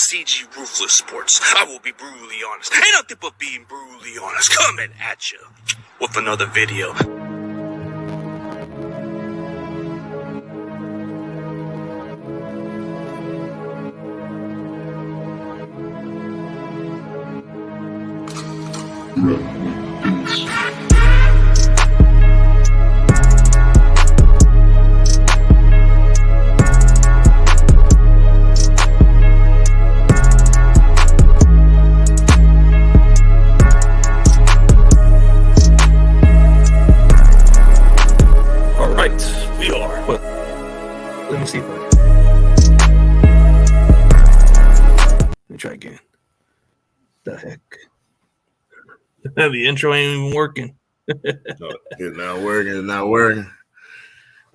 CG Ruthless Sports. I will be brutally honest. Ain't nothing but being brutally honest. Coming at you with another video. Try again. The heck? The intro ain't even working. No, it's not working. It's not working.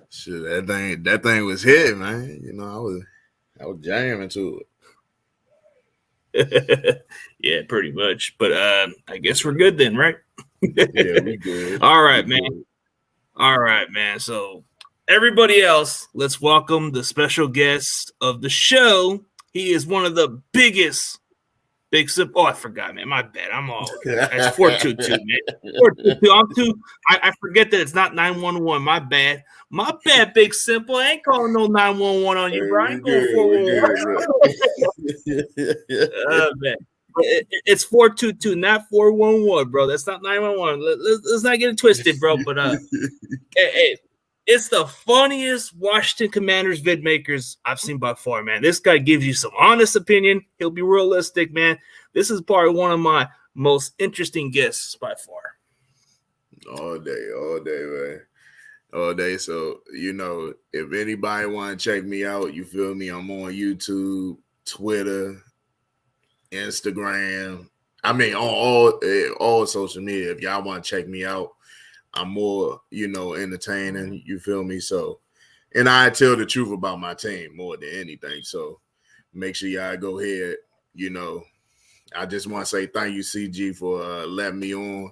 Shit, that thing was hit, man. You know, I was jamming to it. Yeah, pretty much. But I guess we're good then, right? Yeah, we good. All right, man. Good. All right, man. So everybody else, let's welcome the special guest of the show. He is one of the biggest Big Simp. Oh, I forgot, man. My bad. I'm all. It's 422, man. 422. I'm too. I forget that it's not 911. My bad. My bad, Big Simple. I ain't calling no 911 on you, bro. I ain't going 411. Man. It's 422, not 411, bro. That's not 911. Let's not get it twisted, bro. But hey. It's the funniest Washington Commanders vid makers I've seen by far, man. This guy gives you some honest opinion. He'll be realistic, man. This is probably one of my most interesting guests by far. All day, man. All day. So, you know, if anybody want to check me out, you feel me? I'm on YouTube, Twitter, Instagram. I mean, on all social media. If y'all want to check me out, I'm more, you know, entertaining, you feel me? So, and I tell the truth about my team more than anything. So make sure y'all go ahead, you know. I just want to say thank you, CG, for letting me on.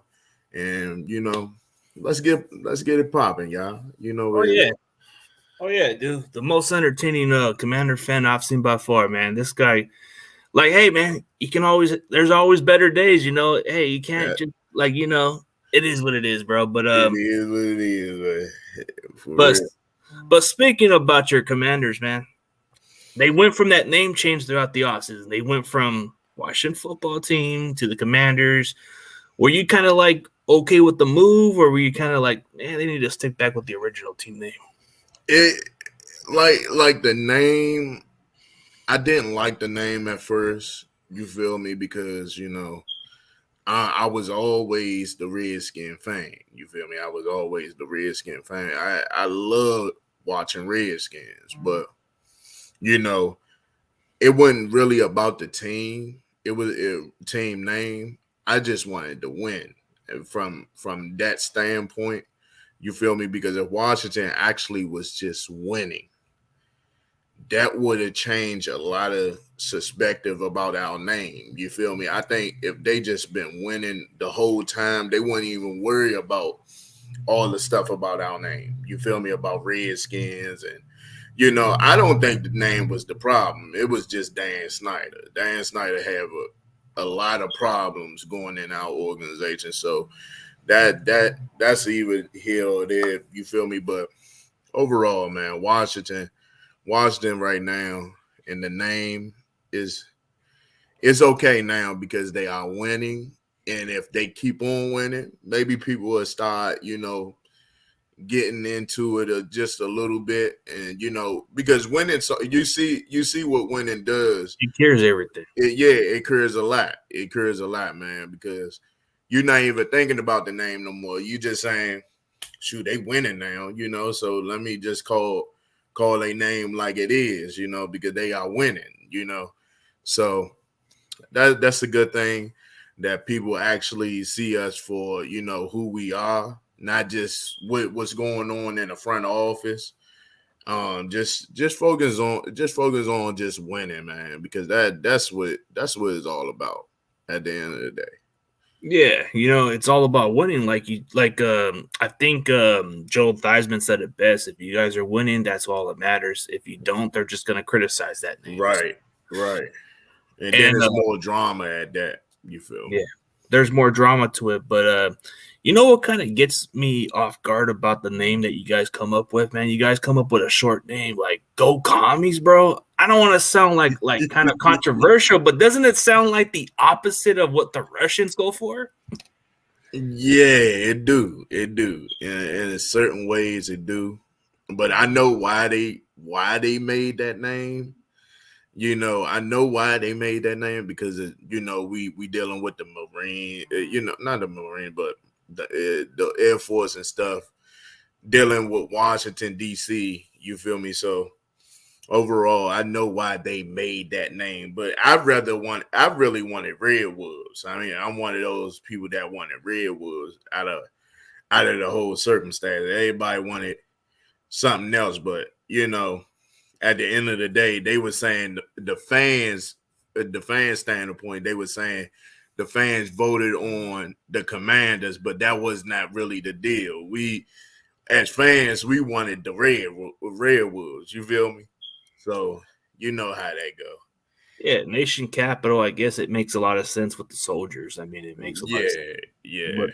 And, you know, let's get it popping, y'all. You know what? Oh, yeah, dude. The most entertaining Commander fan I've seen by far, man. This guy, like, hey, man, there's always better days, you know. Hey, you can't just, like, you know. It is what it is, bro. But it is what it is, man. But speaking about your Commanders, man, they went from that name change throughout the offseason. They went from Washington football team to the Commanders. Were you kind of like okay with the move, or were you kind of like, man, they need to stick back with the original team name? It like the name. I didn't like the name at first. You feel me? Because, you know, I was always the Redskin fan. You feel me? I was always the Redskin fan. I love watching Redskins, but, you know, it wasn't really about the team. It was a team name. I just wanted to win. And from that standpoint, you feel me? Because if Washington actually was just winning, that would have changed a lot of perspective about our name. You feel me? I think if they just been winning the whole time, they wouldn't even worry about all the stuff about our name. You feel me? About Redskins. And, you know, I don't think the name was the problem. It was just Dan Snyder. Dan Snyder had a lot of problems going in our organization. So that's even here or there. You feel me? But overall, man, Washington right now, and the name is okay now because they are winning. And if they keep on winning, maybe people will start, you know, getting into it just a little bit. And, you know, because winning, so you see what winning does. It cures everything. It cures a lot. It cures a lot, man, because you're not even thinking about the name no more. You just saying, shoot, they winning now, you know, so let me just call a name like it is, you know, because they are winning, you know. So that's a good thing that people actually see us for, you know, who we are, not just what's going on in the front office. Just focus on just winning, man, because that's what it's all about at the end of the day. Yeah, you know, it's all about winning. I think Joel Theismann said it best. If you guys are winning, that's all that matters. If you don't, they're just going to criticize that name. Right. And then it's more drama at that. You feel me? Yeah, there's more drama to it. But you know what kind of gets me off guard about the name that you guys come up with, man? You guys come up with a short name like Go Commies, bro. I don't want to sound like kind of controversial, but doesn't it sound like the opposite of what the Russians go for? Yeah, it do. It do. In certain ways it do. But I know why they made that name. You know, I know why they made that name because you know we dealing with the Marine, you know, not the Marine, but the Air Force and stuff, dealing with Washington D.C. You feel me? So overall, I know why they made that name, but I really wanted Redwoods. I mean, I'm one of those people that wanted Redwoods out of the whole circumstance. Everybody wanted something else, but you know, at the end of the day, they were saying the fans standpoint, they were saying the fans voted on the Commanders, but that was not really the deal. We, as fans, we wanted the Redwoods. You feel me? So you know how that go. Yeah, nation capital. I guess it makes a lot of sense with the soldiers. I mean, it makes a lot of sense. Yeah.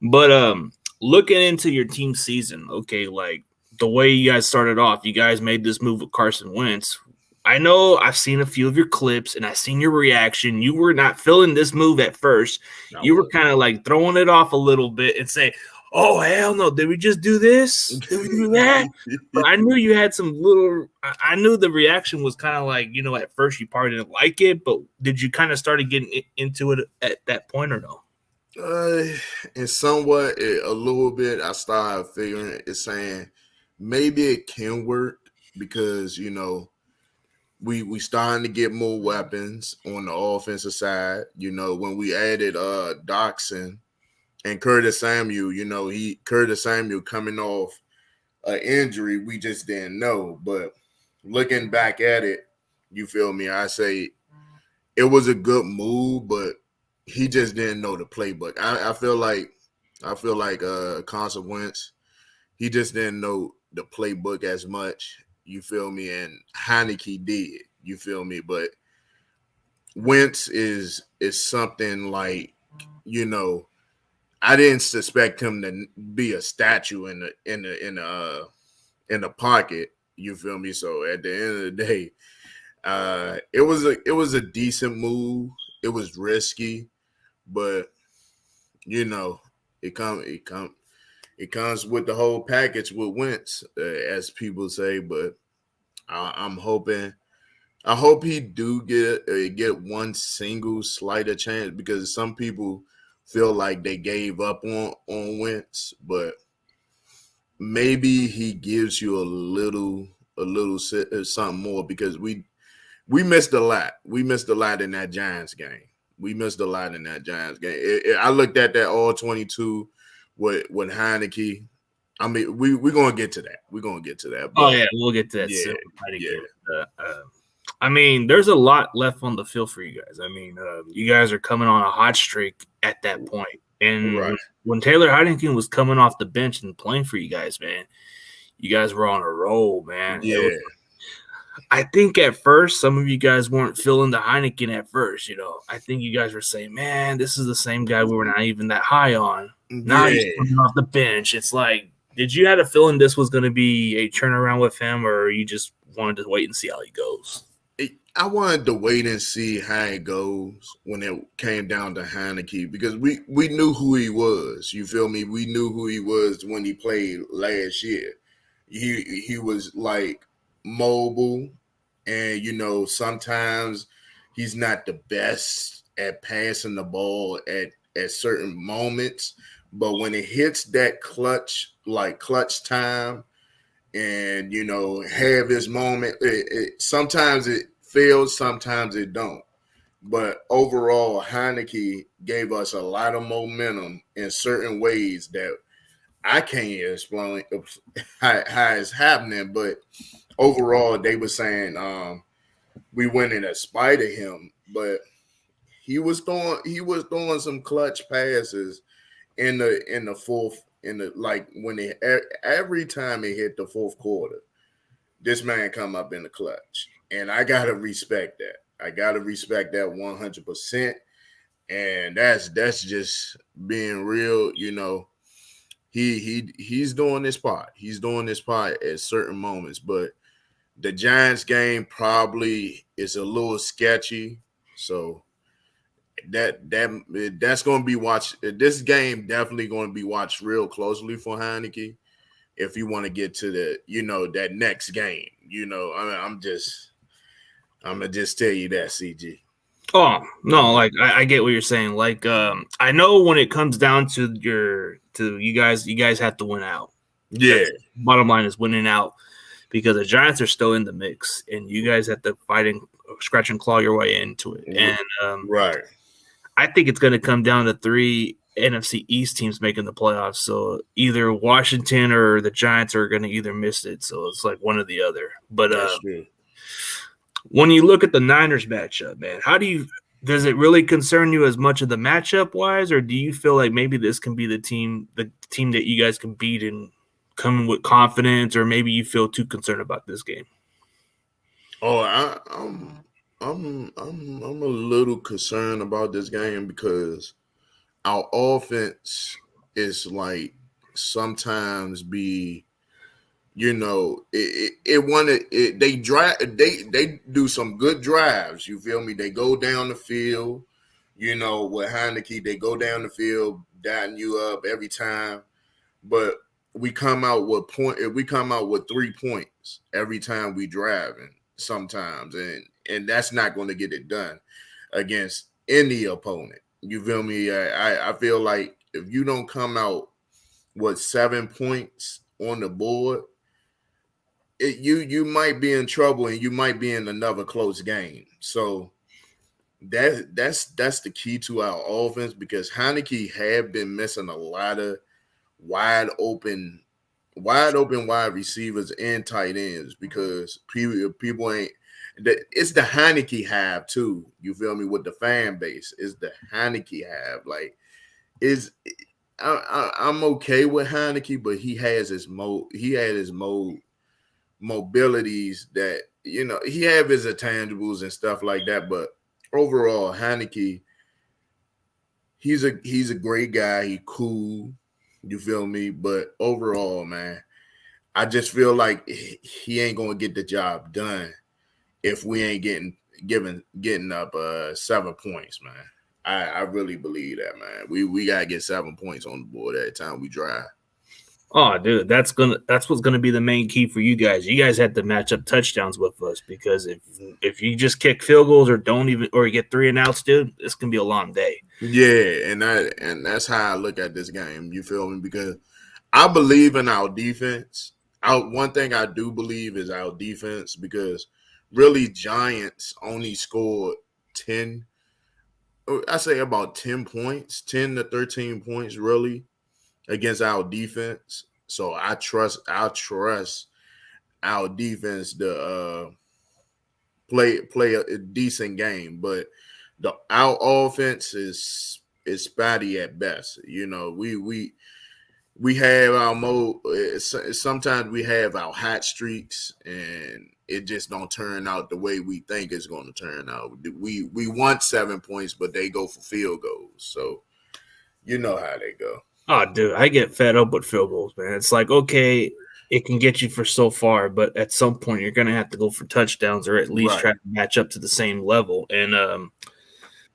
But looking into your team season, okay, like the way you guys started off, you guys made this move with Carson Wentz. I know I've seen a few of your clips and I've seen your reaction. You were not feeling this move at first. You were kind of like throwing it off a little bit and say, "Oh, hell no, did we just do this? Did we do that?" But I knew you had some little – I knew the reaction was kind of like, you know, at first you probably didn't like it, but did you kind of started getting into it at that point or no? And somewhat, a little bit, I started figuring it, saying maybe it can work because, you know, we starting to get more weapons on the offensive side. You know, when we added Doxson and Curtis Samuel, you know, Curtis Samuel coming off an injury, we just didn't know. But looking back at it, you feel me? I say it was a good move, but he just didn't know the playbook. I feel like Carson Wentz, he just didn't know the playbook as much. You feel me? And Heineke did. You feel me? But Wentz is something like, you know, I didn't suspect him to be a statue in the pocket. You feel me? So at the end of the day, it was a decent move. It was risky, but you know, it comes with the whole package with Wentz, as people say. But I'm hoping. I hope he do get one single slighter chance because some people feel like they gave up on Wentz, but maybe he gives you a little something more because we missed a lot. We missed a lot in that Giants game. I looked at that all 22 with Heineke. I mean, we're gonna get to that. But, oh yeah, we'll get to that soon. I mean, there's a lot left on the field for you guys. I mean, you guys are coming on a hot streak at that point. And when Taylor Heinicke was coming off the bench and playing for you guys, man, you guys were on a roll, man. Yeah. I think at first some of you guys weren't feeling the Heineken at first. You know, I think you guys were saying, "Man, this is the same guy we were not even that high on." Now he's coming off the bench. It's like, did you have a feeling this was going to be a turnaround with him, or you just wanted to wait and see how he goes? I wanted to wait and see how it goes when it came down to Heineke because we knew who he was. You feel me? We knew who he was when he played last year. He was like mobile, and you know sometimes he's not the best at passing the ball at certain moments, but when it hits that clutch time, and you know have his moment, sometimes it fails, sometimes it don't. But overall, Heineke gave us a lot of momentum in certain ways that I can't explain how it's happening. But overall, they were saying we went in spite of him, but he was throwing some clutch passes in the fourth, every time he hit the fourth quarter, this man come up in the clutch. And I gotta respect that. I gotta respect that 100%. And that's just being real. He's doing this part. He's doing this part at certain moments, but the Giants game probably is a little sketchy. So that's going to be watched. This game definitely going to be watched real closely for Heineke if you want to get to that next game. I'm gonna just tell you that, CG. Oh no, like I get what you're saying. Like I know when it comes down to you guys have to win out. Yeah. Bottom line is winning out because the Giants are still in the mix, and you guys have to fight and scratch and claw your way into it. And right. I think it's going to come down to 3 NFC East teams making the playoffs. So either Washington or the Giants are going to either miss it. So it's like one or the other. But that's true. When you look at the Niners matchup, man, does it really concern you as much of the matchup wise, or do you feel like maybe this can be the team that you guys can beat and come with confidence, or maybe you feel too concerned about this game? Oh, I'm a little concerned about this game because our offense is like sometimes be, they do some good drives. You feel me? They go down the field, with Heineke, they go down the field, dotting you up every time. But we come out with 3 points every time we driving sometimes, and that's not going to get it done against any opponent. You feel me? I feel like if you don't come out with 7 points on the board, you might be in trouble and you might be in another close game. So that's the key to our offense, because Heineke have been missing a lot of wide open wide receivers and tight ends, because people ain't. It's the Heineke have too. You feel me? With the fan base, it's the Heineke have. Like, I'm okay with Heineke, but he has his mobilities that he have his intangibles and stuff like that. But overall, Heineke, he's a great guy. He cool. You feel me? But overall, man, I just feel like he ain't gonna get the job done if we ain't getting up 7 points, man. I really believe that, man. We gotta get 7 points on the board every time we drive. Oh, dude, that's what's gonna be the main key for you guys. You guys have to match up touchdowns with us, because if you just kick field goals or you get 3 and outs, dude, it's gonna be a long day. Yeah, and that's how I look at this game. You feel me? Because I believe in our defense. One thing I do believe is our defense, because really Giants only scored 10. I say about 10 points, 10 to 13 points, really, against our defense. So I trust our defense to play a decent game, but our offense is spotty at best. We have our mode. Sometimes we have our hot streaks, and it just don't turn out the way we think it's going to turn out. We want 7 points, but they go for field goals. So you know how they go. Oh, dude, I get fed up with field goals, man. It's like, okay, it can get you for so far, but at some point you're going to have to go for touchdowns, or at least try to match up to the same level. And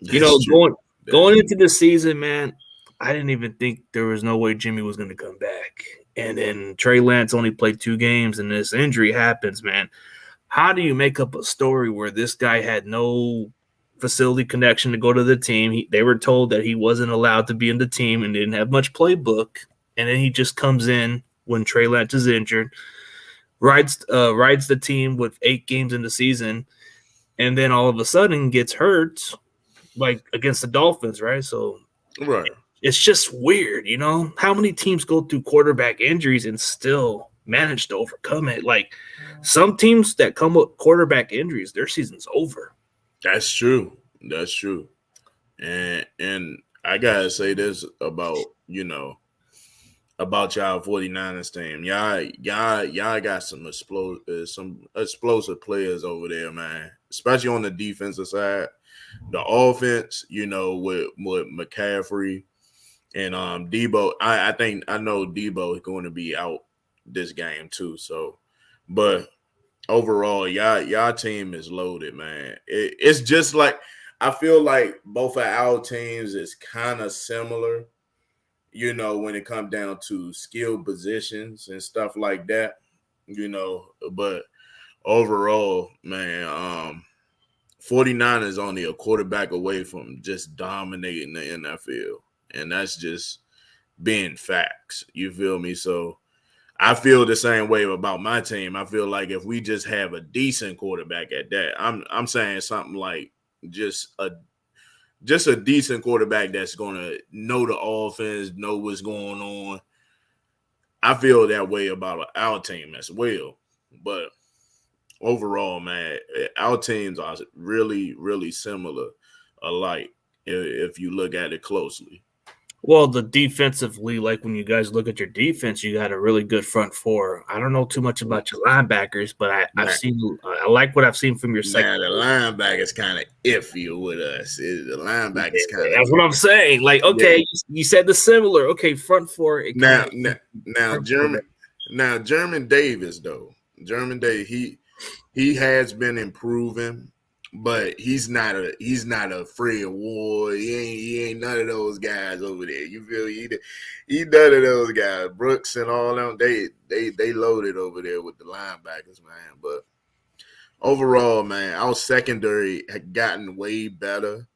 going into the season, man, I didn't even think there was no way Jimmy was going to come back. And then Trey Lance only played 2 games, and this injury happens, man. How do you make up a story where this guy had no facility connection to go to the team? They were told that he wasn't allowed to be in the team and didn't have much playbook. And then he just comes in when Trey Lance is injured, rides the team with 8 games in the season, and then all of a sudden gets hurt, like against the Dolphins, right? So it's just weird, How many teams go through quarterback injuries and still manage to overcome it? Like, some teams that come with quarterback injuries, their season's over. That's true. And I gotta say this about about y'all 49ers team. Y'all got some explosive players over there, man. Especially on the defensive side. The offense, with McCaffrey and Debo. I know Debo is going to be out this game too. So, but overall, y'all team is loaded, man. It's just like I feel like both of our teams is kind of similar, when it comes down to skill positions and stuff like that, but overall, man, 49ers only a quarterback away from just dominating the NFL. And that's just being facts. You feel me? So I feel the same way about my team. I feel like if we just have a decent quarterback at that, I'm saying something like just a decent quarterback that's going to know the offense, know what's going on. I feel that way about our team as well. But overall, man, our teams are really, really similar alike if you look at it closely. Well, the defensively, like when you guys look at your defense, you got a really good front four. I don't know too much about your linebackers, but I like what I've seen from your second. Now the linebacker is kind of iffy with us. The linebacker is kind of. That's what I'm saying. Like, okay, you said the similar. Okay, front four. Now, German Davis though. German Davis, he has been improving. But he's not a Fred Ward. He ain't none of those guys over there. You feel he none of those guys. Brooks and all them, they loaded over there with the linebackers, man. But overall, man, our secondary had gotten way better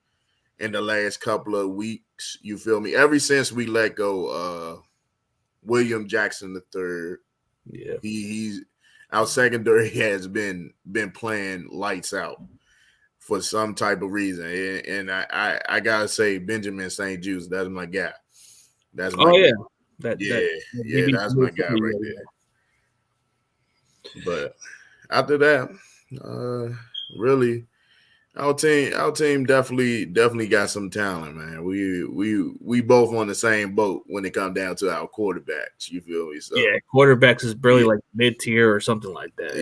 in the last couple of weeks. You feel me? Ever since we let go William Jackson III, he's our secondary has been playing lights out for some type of reason. And I gotta say, Benjamin St. Juste, that's my guy. That's my guy. That's my guy right there. But after that, really, our team definitely got some talent, man. We both on the same boat when it comes down to our quarterbacks. You feel me? So quarterbacks is really like mid-tier or something like that.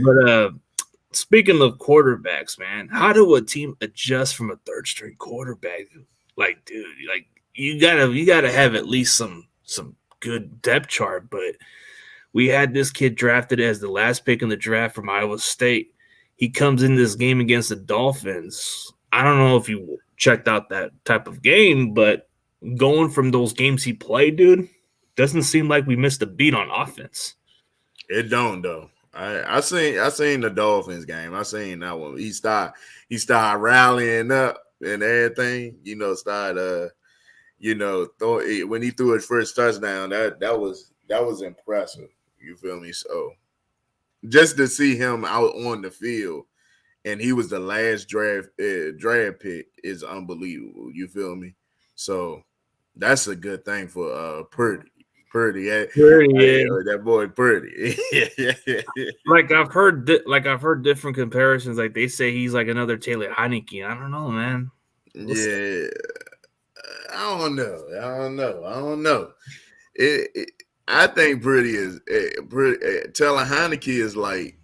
But speaking of quarterbacks, man, how do a team adjust from a third string quarterback? Like, dude, like you gotta have at least some good depth chart. But we had this kid drafted as the last pick in the draft from Iowa State. He comes in this game against the Dolphins. I don't know if you checked out that type of game, but going from those games he played, dude, doesn't seem like we missed a beat on offense. It don't though. I seen the Dolphins game. I seen that one. He started rallying up and everything. When he threw his first touchdown, that was impressive. You feel me? So just to see him out on the field, and he was the last draft pick is unbelievable. You feel me? So that's a good thing for Purdy. That boy Purdy. Like I've heard different comparisons. Like they say he's like another Taylor Heineke. I don't know, man. I don't know. I think Purdy is Taylor Heineke is like,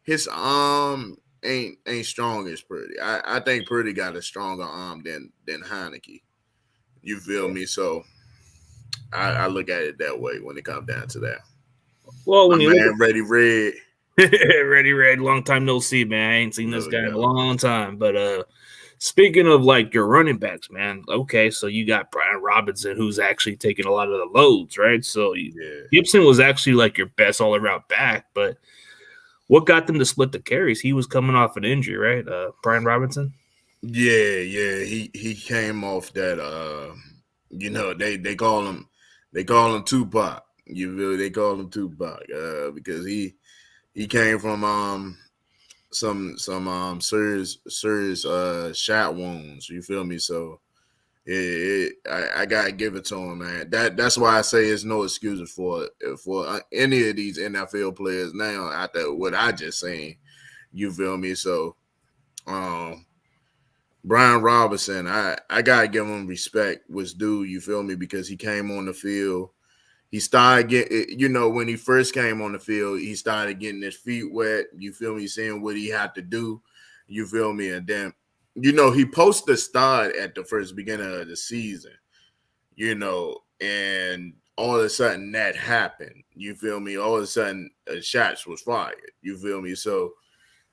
his arm ain't strong as Purdy. I think Purdy got a stronger arm than Heineke. You feel me? So I look at it that way when it comes down to that. Well, when you look at Ready Red, Ready Red, long time no see, man. I ain't seen this guy in a long time. But speaking of like your running backs, man. Okay, so you got Brian Robinson, who's actually taking a lot of the loads, right? So Gibson was actually like your best all around back, but what got them to split the carries? He was coming off an injury, right? Brian Robinson. Yeah. He came off that. They call him Tupac. They call him Tupac because he came from some serious shot wounds. You feel me? So I gotta give it to him, man. That's why I say it's no excuses for any of these NFL players now after what I just seen. You feel me? So Brian Robinson, I gotta give him respect, was due. You feel me? Because he came on the field. He started getting, when he first came on the field, he started getting his feet wet. You feel me? Seeing what he had to do. You feel me? And then, he posted a start at the first beginning of the season. And all of a sudden that happened. You feel me? All of a sudden, shots was fired. You feel me? So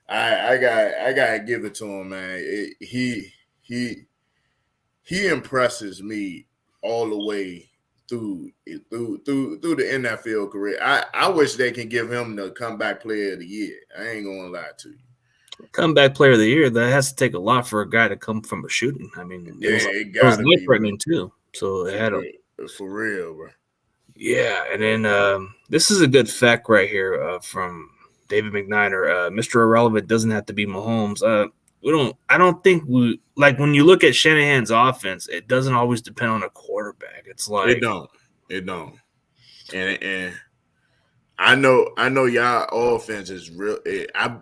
I gotta give it to him, man. He impresses me all the way through the NFL career. I wish they can give him the comeback player of the year. I ain't gonna lie to you. Comeback player of the year, that has to take a lot for a guy to come from a shooting. I mean, it was life threatening too. So it had for real, bro. Yeah, and then this is a good fact right here from David McNiner. Mr. Irrelevant doesn't have to be Mahomes. I don't think when you look at Shanahan's offense, it doesn't always depend on a quarterback. It's like it don't. And I know y'all offense is real.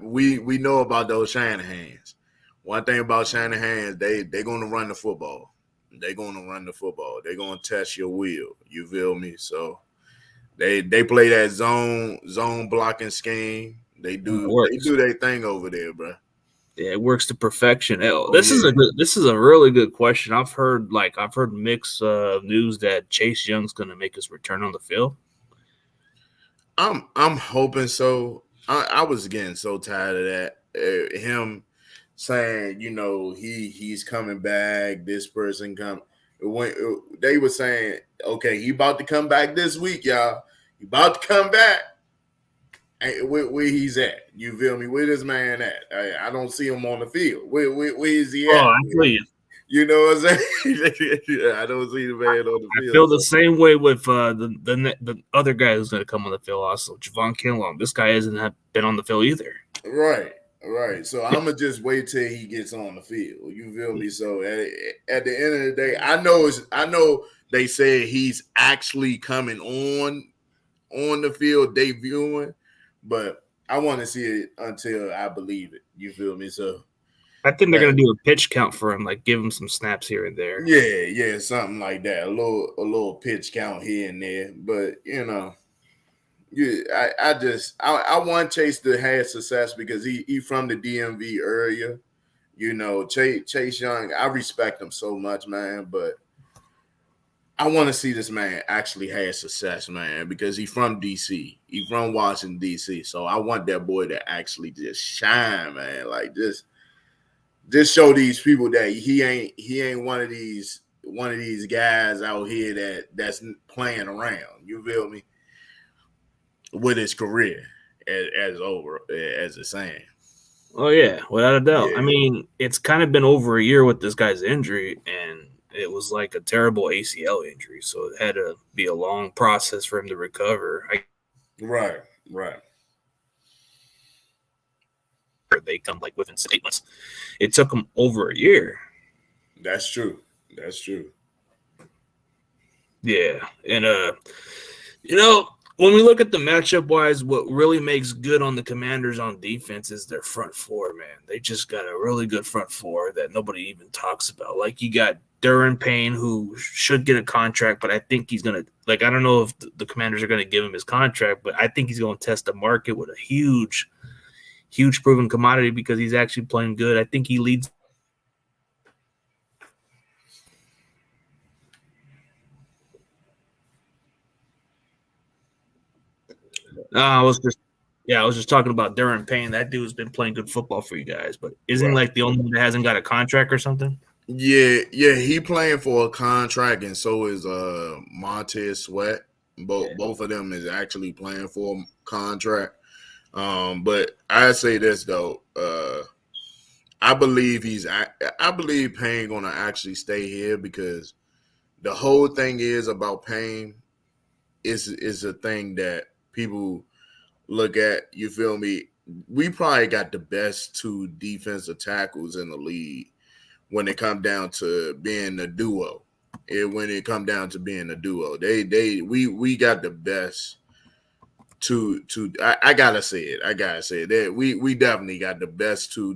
We know about those Shanahans. One thing about Shanahan, they're gonna run the football. They're gonna run the football. They're gonna test your will. You feel me? So they play that zone blocking scheme. They do their thing over there, bro. Yeah, it works to perfection. This is a really good question. I've heard mixed news that Chase Young's going to make his return on the field. I'm hoping so. I was getting so tired of that. Him saying, he's coming back. This person come. When they were saying, okay, he about to come back this week, y'all. He about to come back. Where he's at, you feel me? Where this man at? I don't see him on the field. Where is he at? Oh, I feel you. You know what I'm saying? I don't see the man on the field. I feel the same way with the other guy who's going to come on the field also, Javon Kinlaw. This guy hasn't been on the field either. Right. So I'm gonna just wait till he gets on the field. You feel me? So at the end of the day, I know they said he's actually coming on the field debuting. But I want to see it until I believe it. You feel me? So I think they're going to do a pitch count for him, like give him some snaps here and there. Yeah, something like that. A little pitch count here and there. But I want Chase to have success because he from the DMV area. Chase Young, I respect him so much, man. But I want to see this man actually have success, man, because he's from DC. He's from Washington, D.C. So I want that boy to actually just shine, man. Like just show these people that he ain't one of these guys out here that's playing around. You feel me? With his career as over as it's saying. Oh yeah, without a doubt. Yeah. I mean, it's kind of been over a year with this guy's injury, and it was like a terrible ACL injury, so it had to be a long process for him to recover. Right. They come like within 8 months. It took him over a year. That's true. Yeah, and when we look at the matchup wise, what really makes good on the Commanders on defense is their front four, man. They just got a really good front four that nobody even talks about. Like you got Daron Payne, who should get a contract, but I think he's going to – I don't know if the Commanders are going to give him his contract, but I think he's going to test the market with a huge proven commodity because he's actually playing good. I think he leads – I was just talking about Daron Payne. That dude's been playing good football for you guys, but isn't he the only one that hasn't got a contract or something? Yeah, he playing for a contract, and so is Montez Sweat. Both of them is actually playing for a contract. But I say this though, I believe Payne gonna actually stay here because the whole thing is about Payne is a thing that people look at. You feel me? We probably got the best two defensive tackles in the league when it come down to being a duo. We got the best two. I gotta say it. We definitely got the best two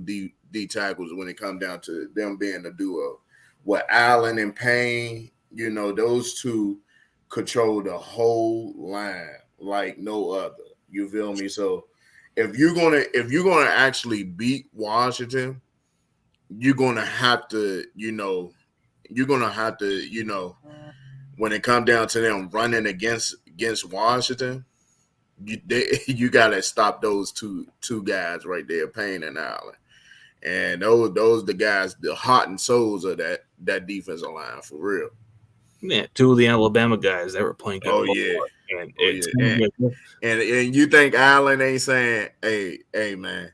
D tackles when it come down to them being a duo. With Allen and Payne, those two control the whole line like no other. You feel me? So if you're gonna actually beat Washington, you're gonna have to, when it comes down to them running against Washington, you gotta stop those two guys right there, Payne and Allen. And those the guys, the heart and souls of that defensive line for real. Yeah, two of the Alabama guys that were playing good. And you think Allen ain't saying, hey man,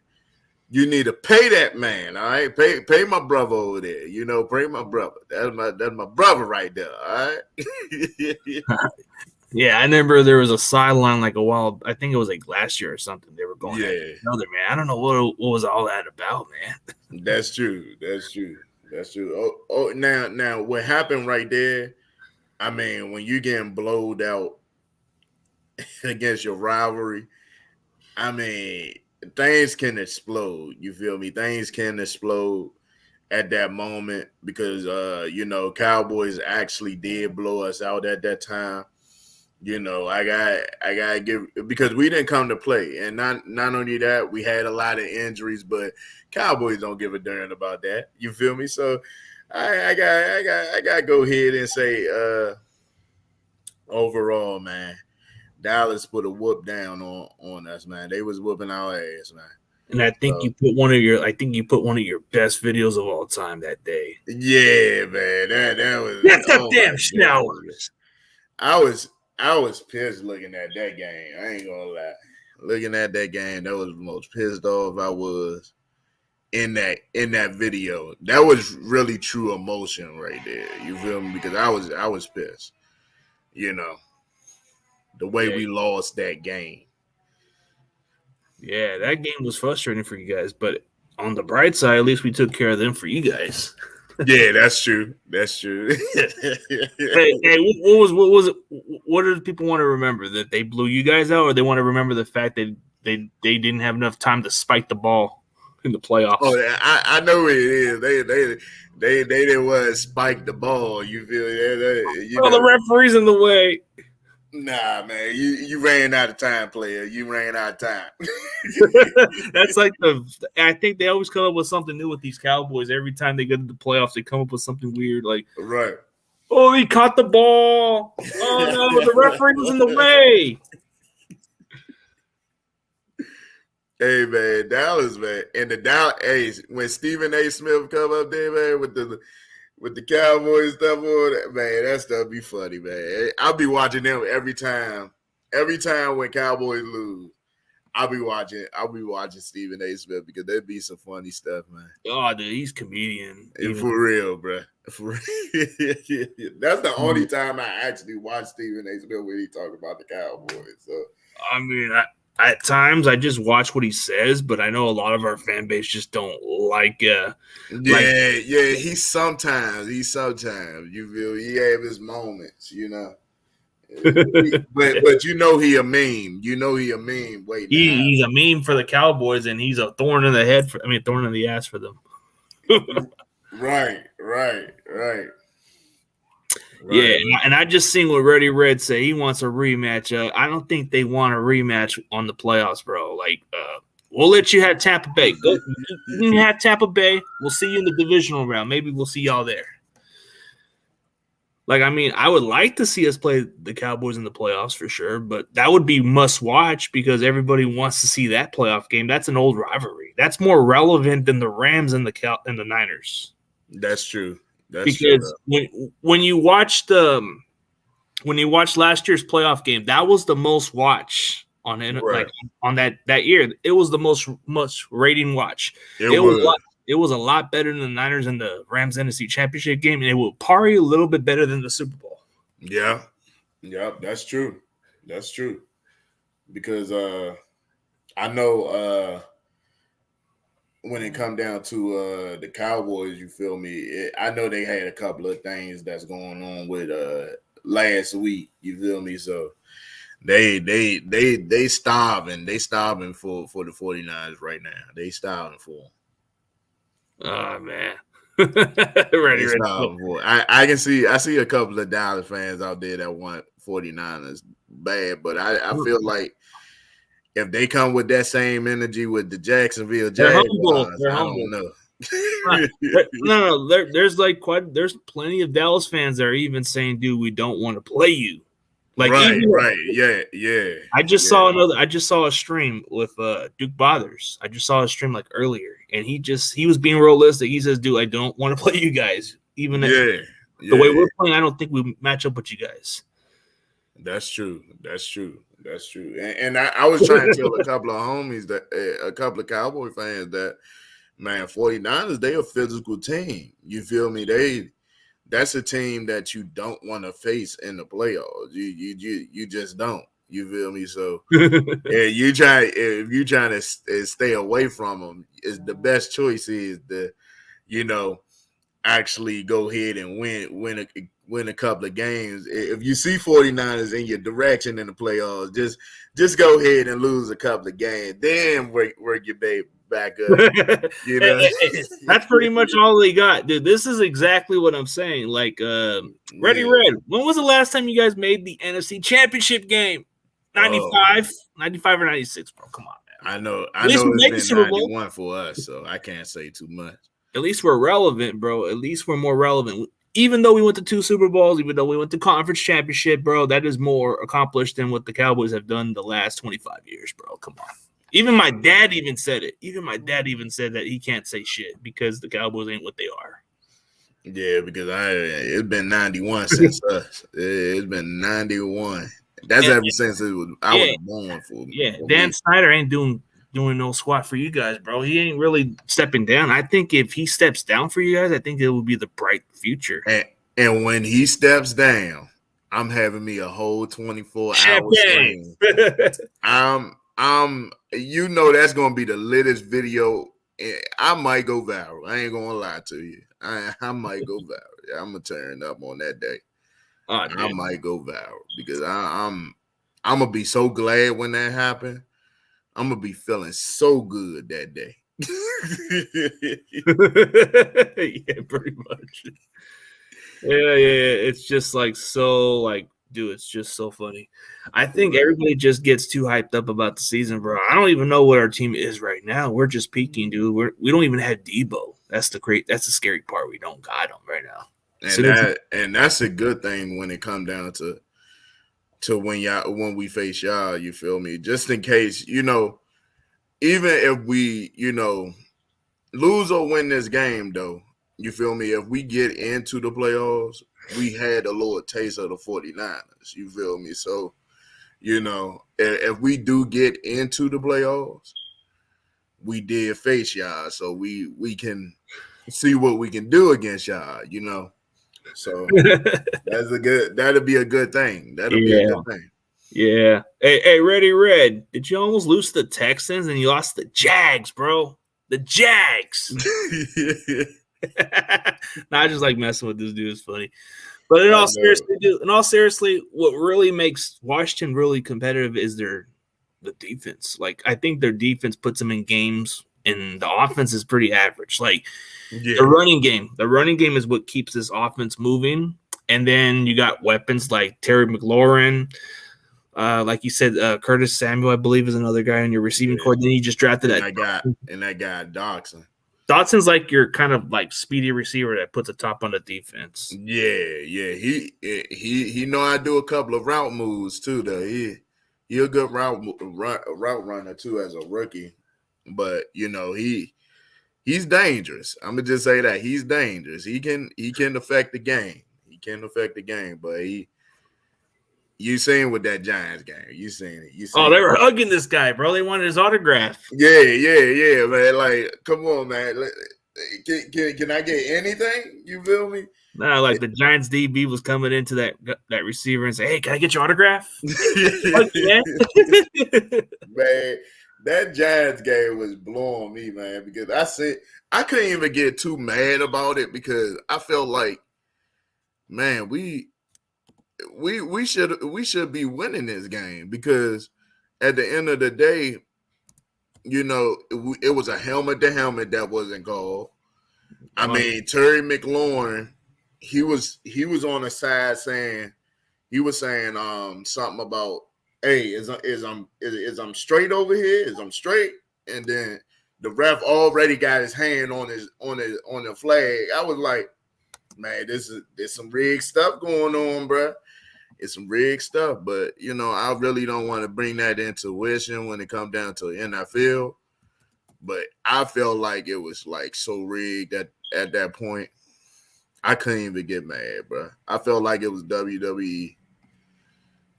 you need to pay that man, all right? Pay my brother over there, pay my brother. That's my brother right there, all right? Yeah, I remember there was a sideline like a while. I think it was like last year or something. They were going at another man. I don't know what was all that about, man. That's true. Oh, now what happened right there? I mean, when you getting blowed out against your rivalry, I mean, things can explode. You feel me? Things can explode at that moment because Cowboys actually did blow us out at that time. I gotta give, because we didn't come to play, and not only that, we had a lot of injuries, but Cowboys don't give a darn about that. You feel me? So I gotta go ahead and say, overall, man, Dallas put a whoop down on us, man. They was whooping our ass, man. And I think you put one of your best videos of all time that day. Yeah, man, that was that's the damn Schnauers. I was pissed looking at that game. I ain't gonna lie. Looking at that game, that was the most pissed off I was in that video. That was really true emotion right there. You feel me? Because I was pissed. The way we lost that game. Yeah, that game was frustrating for you guys, but on the bright side, at least we took care of them for you guys. Yeah, that's true. Hey, what was it? What do people want to remember? That they blew you guys out, or they want to remember the fact that they didn't have enough time to spike the ball in the playoffs? Oh, I know what it is. They didn't want to spike the ball. You feel that? The referee's in the way. Nah, man, you ran out of time, player. You ran out of time. That's like I think they always come up with something new with these Cowboys. Every time they get to the playoffs, they come up with something weird, like, right. Oh, he caught the ball. Oh no, the referee was in the way. Hey man, Dallas, man, and the Dallas. Hey, when Stephen A. Smith come up there, man, with the Cowboys stuff on that, man, that stuff be funny, man. I'll be watching them every time. Every time when Cowboys lose, I'll be watching Stephen A. Smith because there'd be some funny stuff, man. Oh, dude, he's comedian. For real, bro. For real. That's the only time I actually watch Stephen A. Smith when he talk about the Cowboys. So I mean, at times I just watch what he says, but I know a lot of our fan base just don't like. He sometimes. You feel he have his moments, but he a meme. He a meme. Wait, he's a meme for the Cowboys, and he's a thorn in the ass for them. Right. Yeah, and I just seen what Ready Red say. He wants a rematch. I don't think they want a rematch on the playoffs, bro. Like, we'll let you have Tampa Bay. Go, you can have Tampa Bay. We'll see you in the divisional round. Maybe we'll see y'all there. Like, I mean, I would like to see us play the Cowboys in the playoffs for sure, but that would be must watch because everybody wants to see that playoff game. That's an old rivalry. That's more relevant than the Rams and the Niners. That's true. Because when you watched last year's playoff game, that was the most watch on that year. It was the most rating watch. It was a lot better than the Niners and the Rams NFC Championship game, and it will probably a little bit better than the Super Bowl. Yeah, that's true. Because I know when it come down to the Cowboys, you feel me? I know they had a couple of things that's going on with last week. You feel me? So they starving. They starving for the 49ers right now. They starving for them. Oh man. Ready. It's not for I see a couple of Dallas fans out there that want 49ers bad, but I feel like if they come with that same energy with the Jacksonville They're humble. Jaguars, They're I humble. don't know. No. There's plenty of Dallas fans that are even saying, "Dude, we don't want to play you." Like, right, yeah. I just saw a stream with Duke Bothers. I just saw a stream like earlier, and he was being realistic. He says, "Dude, I don't want to play you guys. Even the way we're playing, I don't think we match up with you guys." That's true. And I was trying to tell a couple of homies that a couple of Cowboy fans that, man, 49ers, they a physical team. You feel me? That's a team that you don't want to face in the playoffs. You just don't. You feel me? So if you trying to stay away from them, is the best choice is to, actually go ahead and win a couple of games. If you see 49ers in your direction in the playoffs, just go ahead and lose a couple of games. Then work your back up. That's pretty much all they got, dude. This is exactly what I'm saying. Like, Ready Red, when was the last time you guys made the NFC Championship game? 95 or 96, bro. Come on, man. I know it's been 91 for us, so I can't say too much. At least we're relevant, bro. At least we're more relevant. Even though we went to 2 Super Bowls, even though we went to conference championship, bro, that is more accomplished than what the Cowboys have done the last 25 years, bro. Come on. Even my dad even said it. Even my dad even said that he can't say shit because the Cowboys ain't what they are. Yeah, because it's been 91 since us. It's been 91. That's ever since I was born. Dan Snyder ain't doing no squat for you guys, bro. He ain't really stepping down. I think if he steps down for you guys, I think it will be the bright future. And when he steps down, I'm having me a whole 24-hour stream. That's gonna be the latest video. I might go viral. I ain't gonna lie to you. I might go viral. I'm gonna turn up on that day. I might go viral because I'm gonna be so glad when that happened. I'm gonna be feeling so good that day. Yeah, pretty much. Yeah. It's just dude, it's just so funny. I think everybody just gets too hyped up about the season, bro. I don't even know what our team is right now. We're just peaking, dude. We don't even have Debo. That's the scary part. We don't got him right now. And that's a good thing when it comes down to when we face y'all, you feel me? Just in case, even if we, lose or win this game, though, you feel me? If we get into the playoffs, we had a little taste of the 49ers, you feel me? So, if we do get into the playoffs, we did face y'all, so we can see what we can do against y'all, So that'll be a good thing. That'll be a good thing. Yeah. Hey, Ready Red, did you almost lose the Texans and you lost the Jags, bro? The Jags. Nah, I just like messing with this dude. It's funny. But in all seriously, what really makes Washington really competitive is the defense. Like, I think their defense puts them in games, and the offense is pretty average. Like, the running game is what keeps this offense moving. And then you got weapons like Terry McLaurin. Like you said, Curtis Samuel, I believe, is another guy on your receiving core. Then you just drafted that guy, Dotson. Dotson's like your kind of like speedy receiver that puts a top on the defense. Yeah. He know I do a couple of route moves too, though. He a good route runner too as a rookie. But he's dangerous. I'm gonna just say that he's dangerous. He can affect the game. But you seen with that Giants game. You seen it. Oh, they were hugging this guy, bro. They wanted his autograph. Yeah, man. Like, come on, man. Can I get anything? You feel me? Nah, like the Giants DB was coming into that receiver and say, "Hey, can I get your autograph?" Man, that Giants game was blowing me, man, because I couldn't even get too mad about it because I felt like, man, we should be winning this game because at the end of the day, it was a helmet to helmet that wasn't called. I mean, Terry McLaurin, he was on the side saying something about, hey, is I'm straight over here? Is I'm straight? And then the ref already got his hand on the flag. I was like, man, there's some rigged stuff going on, bro. It's some rigged stuff, but I really don't want to bring that into fruition when it comes down to NFL. But I felt like it was like so rigged at that point. I couldn't even get mad, bro. I felt like it was WWE.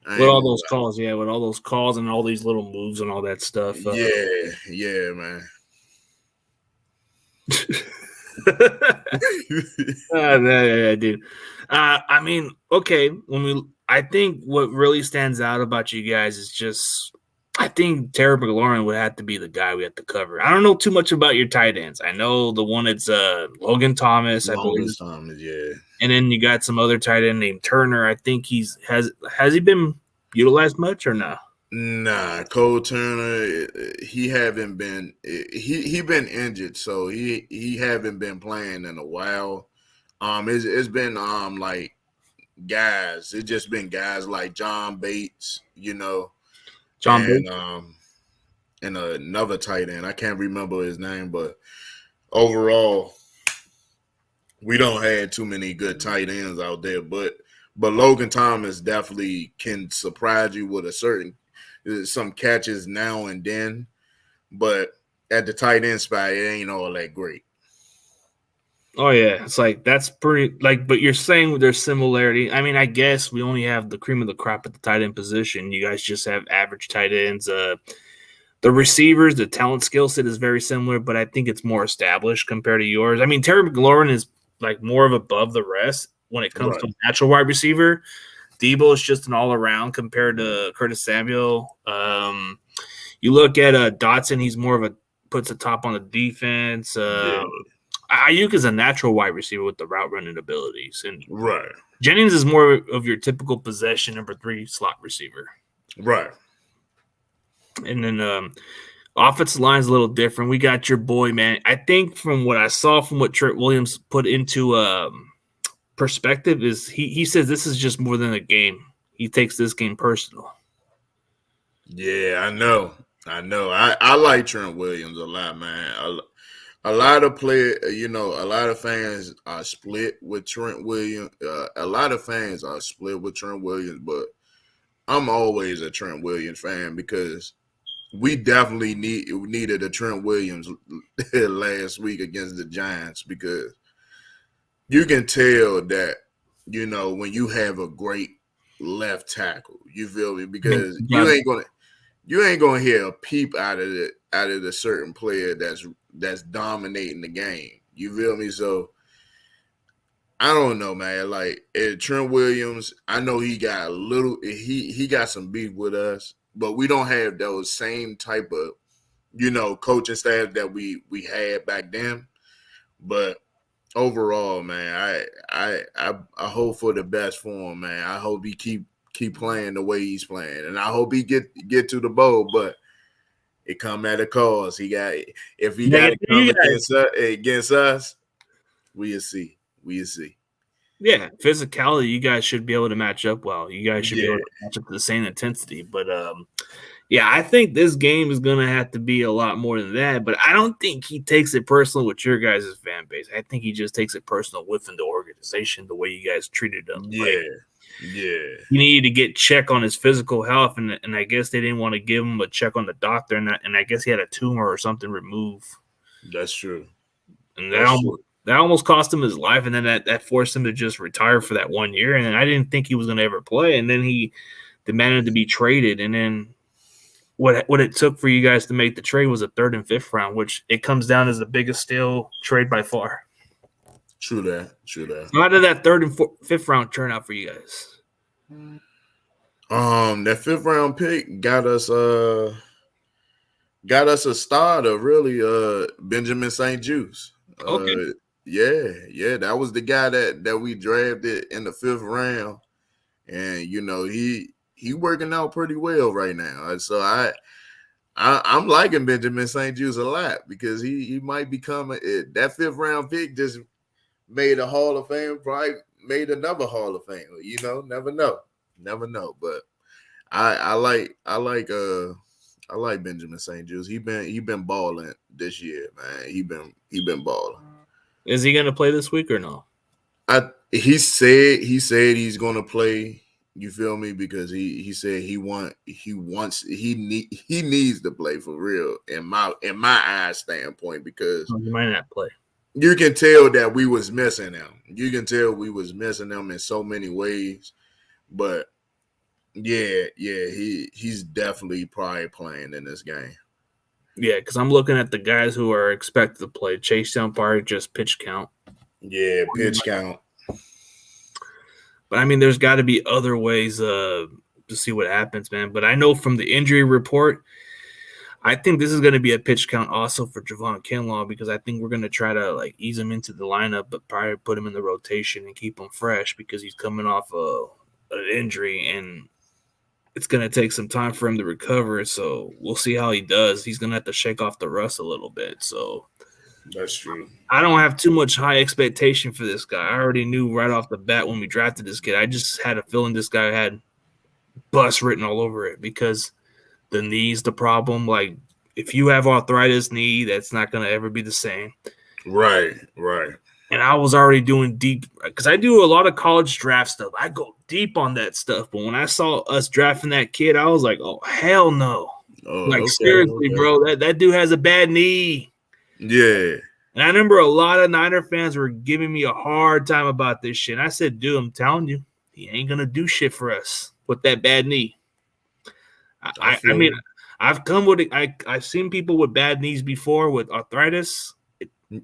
With all those calls, with all those calls and all these little moves and all that stuff. Yeah, man. Yeah, dude. I mean, okay. I think what really stands out about you guys is just, I think Terry McLaurin would have to be the guy we have to cover. I don't know too much about your tight ends. I know the one that's Logan Thomas, I believe. Thomas, yeah. And then you got some other tight end named Turner. I think has he been utilized much or no? Nah, Cole Turner, he haven't been. He been injured, so he haven't been playing in a while. It's been like guys. It's just been guys like John Bates, John Bates, and another tight end. I can't remember his name, but overall, we don't have too many good tight ends out there. But Logan Thomas definitely can surprise you with some catches now and then, but at the tight end spot, it ain't all that great. Oh yeah, it's like that's pretty but you're saying there's similarity. I mean, I guess we only have the cream of the crop at the tight end position. You guys just have average tight ends. The receivers, the talent skill set is very similar, but I think it's more established compared to yours. I mean, Terry McLaurin is like more of above the rest when it comes to natural wide receiver. Debo is just an all-around compared to Curtis Samuel. You look at Dotson, he's more of puts the top on the defense. Ayuk is a natural wide receiver with the route running abilities. And Jennings is more of your typical possession number 3 slot receiver. Right. And then offensive line is a little different. We got your boy, man. I think from what I saw from what Trent Williams put into perspective is he says this is just more than a game. He takes this game personal. Yeah, I know. I like Trent Williams a lot, man. A lot of players, a lot of fans are split with Trent Williams. A lot of fans are split with Trent Williams, but I'm always a Trent Williams fan because we definitely needed a Trent Williams last week against the Giants because you can tell that, when you have a great left tackle, you feel me? Because you ain't gonna hear a peep out of the certain player that's dominating the game. You feel me? So I don't know, man. Like Trent Williams, I know he got he got some beef with us, but we don't have those same type of coaching staff that we had back then. But overall, man, I hope for the best for him, man. I hope he keep playing the way he's playing, and I hope he get to the bowl. But it come at a cost. If he got to come against us, we'll see. Yeah, physicality, you guys should be able to match up well. You guys should be able to match up to the same intensity. But yeah, I think this game is going to have to be a lot more than that. But I don't think he takes it personal with your guys' fan base. I think he just takes it personal within the organization, the way you guys treated him. Yeah. He needed to get check on his physical health, and I guess they didn't want to give him a check on the doctor, and I guess he had a tumor or something removed. That's true. And that almost cost him his life, and then that forced him to just retire for that 1 year. And I didn't think he was going to ever play, and then he demanded to be traded, and then what it took for you guys to make the trade was a 3rd and 5th round, which it comes down as the biggest steal trade by far. True that. So how did that 3rd and 5th round turn out for you guys? That 5th round pick got us a starter, really, Benjamin St-Juste. Okay. Yeah, that was the guy that we drafted in the 5th round, and he working out pretty well right now. So I'm liking Benjamin St. Juste a lot because he might become that 5th round pick just made a Hall of Fame, probably made another Hall of Fame. You know, never know. But I like Benjamin St. Juste. He been balling this year, man. He been balling. Is he gonna play this week or no? He said he's gonna play. You feel me? Because he said he needs to play for real in my eye standpoint, because He might not play. you can tell that we was missing him. You can tell we was missing him in so many ways. But yeah, he's definitely probably playing in this game. Yeah, because I'm looking at the guys who are expected to play. Chase Young probably just pitch count. Yeah, pitch count. But I mean, there's got to be other ways to see what happens, man. But I know from the injury report, I think this is going to be a pitch count also for Javon Kinlaw, because I think we're going to try to like ease him into the lineup, but probably put him in the rotation and keep him fresh because he's coming off an injury and it's going to take some time for him to recover. So we'll see how he does. He's going to have to shake off the rust a little bit. So that's true. I don't have too much high expectation for this guy. I already knew right off the bat when we drafted this kid. I just had a feeling this guy had bust written all over it because the knee's the problem. Like, if you have arthritis knee, that's not going to ever be the same. Right. And I was already doing deep because I do a lot of college draft stuff. I go deep on that stuff. But when I saw us drafting that kid, I was like, oh, hell no. Seriously, bro, that dude has a bad knee. Yeah. And I remember a lot of Niner fans were giving me a hard time about this shit. And I said, dude, I'm telling you, he ain't going to do shit for us with that bad knee. I mean, I've come with it. I've seen people with bad knees before with arthritis.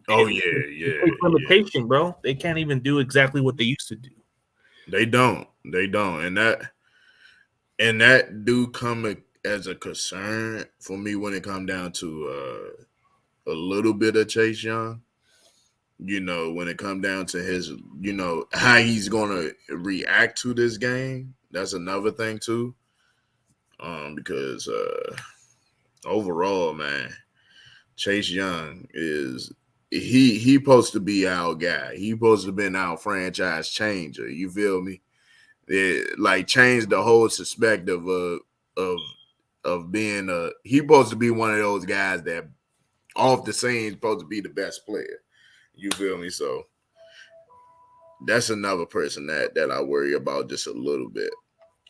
Limitation, bro. They can't even do exactly what they used to do. They don't. And that do come as a concern for me when it come down to a little bit of Chase Young. You know, when it come down to his, you know, how he's gonna react to this game. That's another thing too. Because overall, man, Chase Young is he supposed to be our guy. He supposed to have been our franchise changer. You feel me? It like changed the whole perspective of being he supposed to be one of those guys that off the scene supposed to be the best player. You feel me? So that's another person that I worry about just a little bit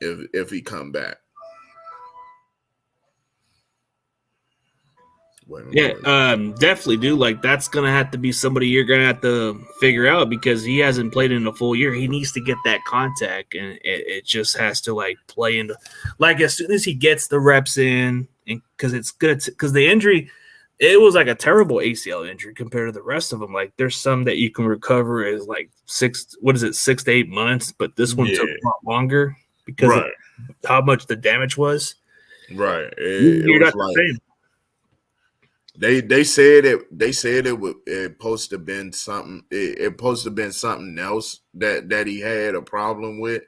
if he come back. Definitely, dude. Like, that's gonna have to be somebody you're gonna have to figure out because he hasn't played in a full year. He needs to get that contact, and it just has to like play into like as soon as he gets the reps in, and because it's good because the injury, it was like a terrible ACL injury compared to the rest of them. Like, there's some that you can recover as like 6 to 8 months, but this one took a lot longer because of how much the damage was. Right, you're not the same. They said it was supposed to have been something. It supposed to have been something else that he had a problem with,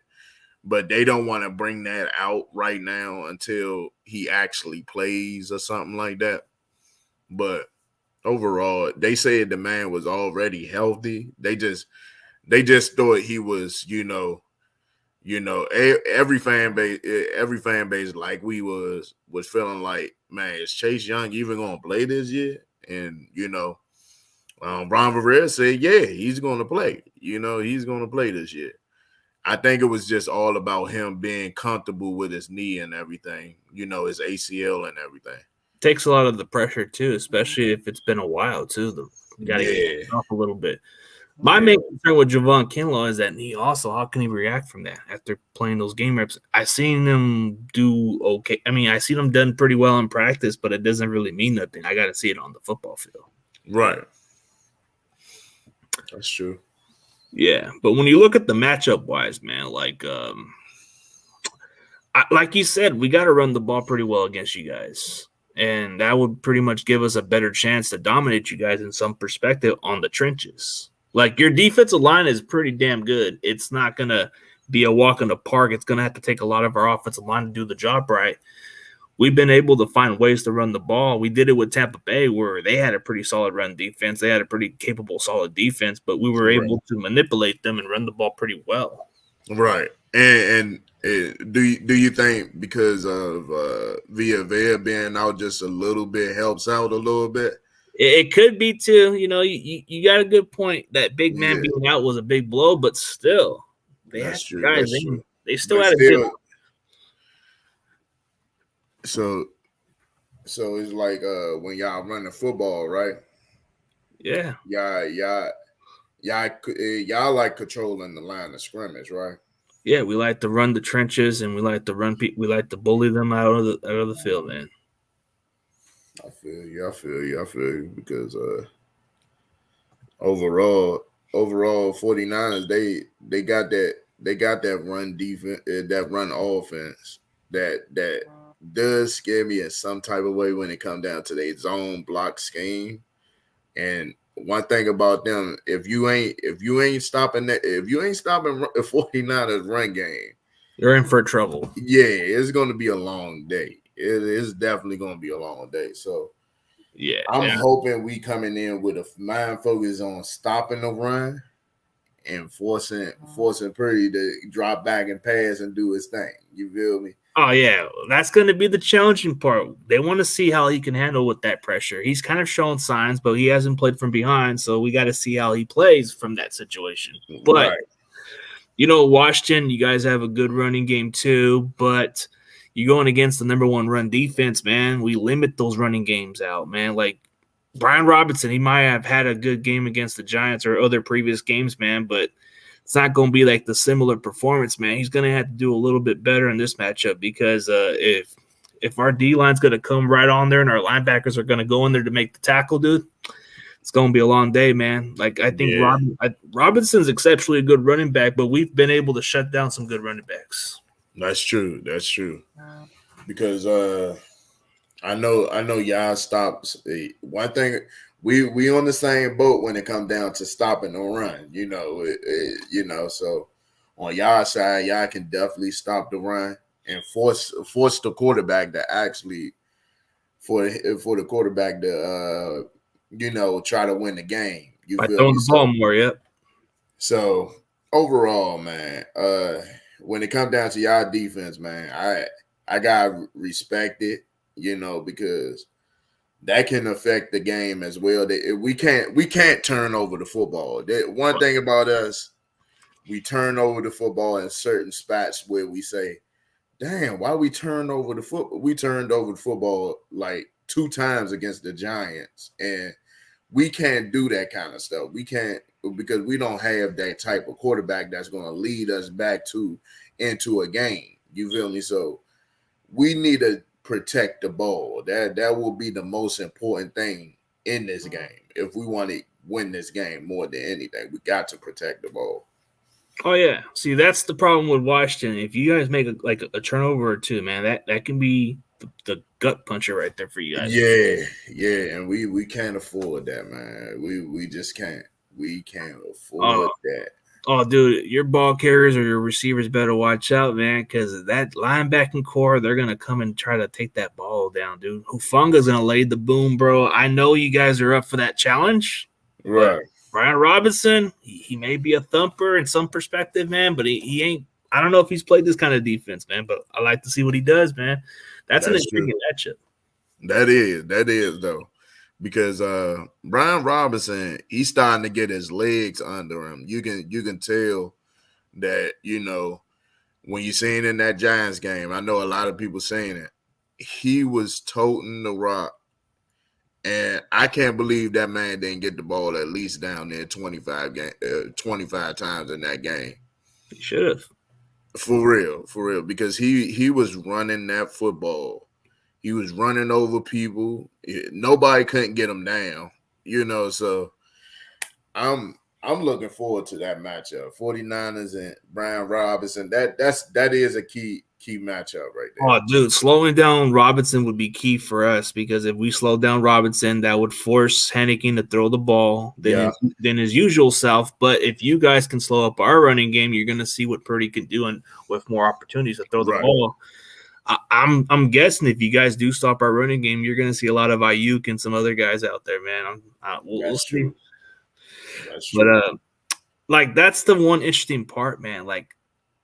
but they don't want to bring that out right now until he actually plays or something like that. But overall, they said the man was already healthy. They just thought he was, every fan base like we was feeling like, man, is Chase Young even gonna play this year? And Ron Rivera said, yeah, he's gonna play. He's gonna play this year. I think it was just all about him being comfortable with his knee and everything, his ACL and everything. Takes a lot of the pressure too, especially if it's been a while too. You gotta get off a little bit. My main concern with Javon Kinlaw is that knee also. How can he react from that after playing those game reps? I've seen him do okay. I mean, I seen him done pretty well in practice, but it doesn't really mean nothing. I got to see it on the football field. Right. That's true. Yeah, but when you look at the matchup wise, man, like you said, we got to run the ball pretty well against you guys. And that would pretty much give us a better chance to dominate you guys in some perspective on the trenches. Like, your defensive line is pretty damn good. It's not going to be a walk in the park. It's going to have to take a lot of our offensive line to do the job right. we've been able to find ways to run the ball. We did it with Tampa Bay, where they had a pretty solid run defense. They had a pretty capable, solid defense, but we were able to manipulate them and run the ball pretty well. Right. And do you think because of Villa being out just a little bit helps out a little bit? It could be too. You got a good point. That big man being out was a big blow, but still, they had guys in. They still had a good. So it's like when y'all run the football, right? Yeah. Y'all like controlling the line of scrimmage, right? Yeah, we like to run the trenches, and we like to run. We like to bully them out of the field, man. I feel you. Because overall 49ers, they got that run defense, that run offense that does scare me in some type of way when it comes down to their zone block scheme. And one thing about them, if you ain't stopping the 49ers run game, you're in for trouble. Yeah, it's going to be a long day. It is definitely going to be a long day. So yeah, I'm hoping we coming in with a mind focus on stopping the run and forcing Purdy to drop back and pass and do his thing. You feel me? Oh, yeah. That's going to be the challenging part. They want to see how he can handle with that pressure. He's kind of showing signs, but he hasn't played from behind, so we got to see how he plays from that situation. But, Washington, you guys have a good running game too, but you're going against the number one run defense, man. We limit those running games out, man. Like, Brian Robinson, he might have had a good game against the Giants or other previous games, man, but it's not going to be like the similar performance, man. He's going to have to do a little bit better in this matchup because if our D-line's going to come right on there and our linebackers are going to go in there to make the tackle, dude, it's going to be a long day, man. Like, I think Robinson's exceptionally a good running back, but we've been able to shut down some good running backs. That's true. Because I know y'all stops. One thing, we on the same boat when it comes down to stopping the run. So on y'all side, y'all can definitely stop the run and force the quarterback to actually for the quarterback to try to win the game. You by feel throwing me? the ball more, yep. So overall, man, when it comes down to y'all defense, man, I gotta respect it, because that can affect the game as well. We can't turn over the football. One thing about us, we turn over the football in certain spots where we say, "Damn, why we turn over the football?" We turned over the football like 2 times against the Giants, and we can't do that kind of stuff. We can't because we don't have that type of quarterback that's going to lead us back into a game. You feel me? So we need to protect the ball. That will be the most important thing in this game. If we want to win this game more than anything, we got to protect the ball. Oh yeah. See, that's the problem with Washington. If you guys make a turnover or two, man, that can be the gut puncher right there for you guys. Yeah, and we can't afford that, man. We just can't. We can't afford that. Oh, dude, your ball carriers or your receivers better watch out, man, because that linebacking core, they're going to come and try to take that ball down, dude. Hufanga's going to lay the boom, bro. I know you guys are up for that challenge. Right. Brian Robinson, he may be a thumper in some perspective, man, but he ain't – I don't know if he's played this kind of defense, man, but I like to see what he does, man. That's an intriguing matchup. That is, though. Because Brian Robinson, he's starting to get his legs under him. You can tell that, when you seen in that Giants game, I know a lot of people saying it, he was toting the rock. And I can't believe that man didn't get the ball at least down there 25 times in that game. He should have. For real. Because he was running that football. He was running over people. Nobody couldn't get him down, So I'm looking forward to that matchup. 49ers and Brian Robinson. That is a key matchup right there. Oh, dude, slowing down Robinson would be key for us because if we slow down Robinson, that would force Heineken to throw the ball than his usual self. But if you guys can slow up our running game, you're going to see what Purdy can do and with more opportunities to throw the ball. I'm guessing if you guys do stop our running game, you're going to see a lot of Ayuk and some other guys out there, man. We'll see. True. That's But true. like that's the one interesting part, man. Like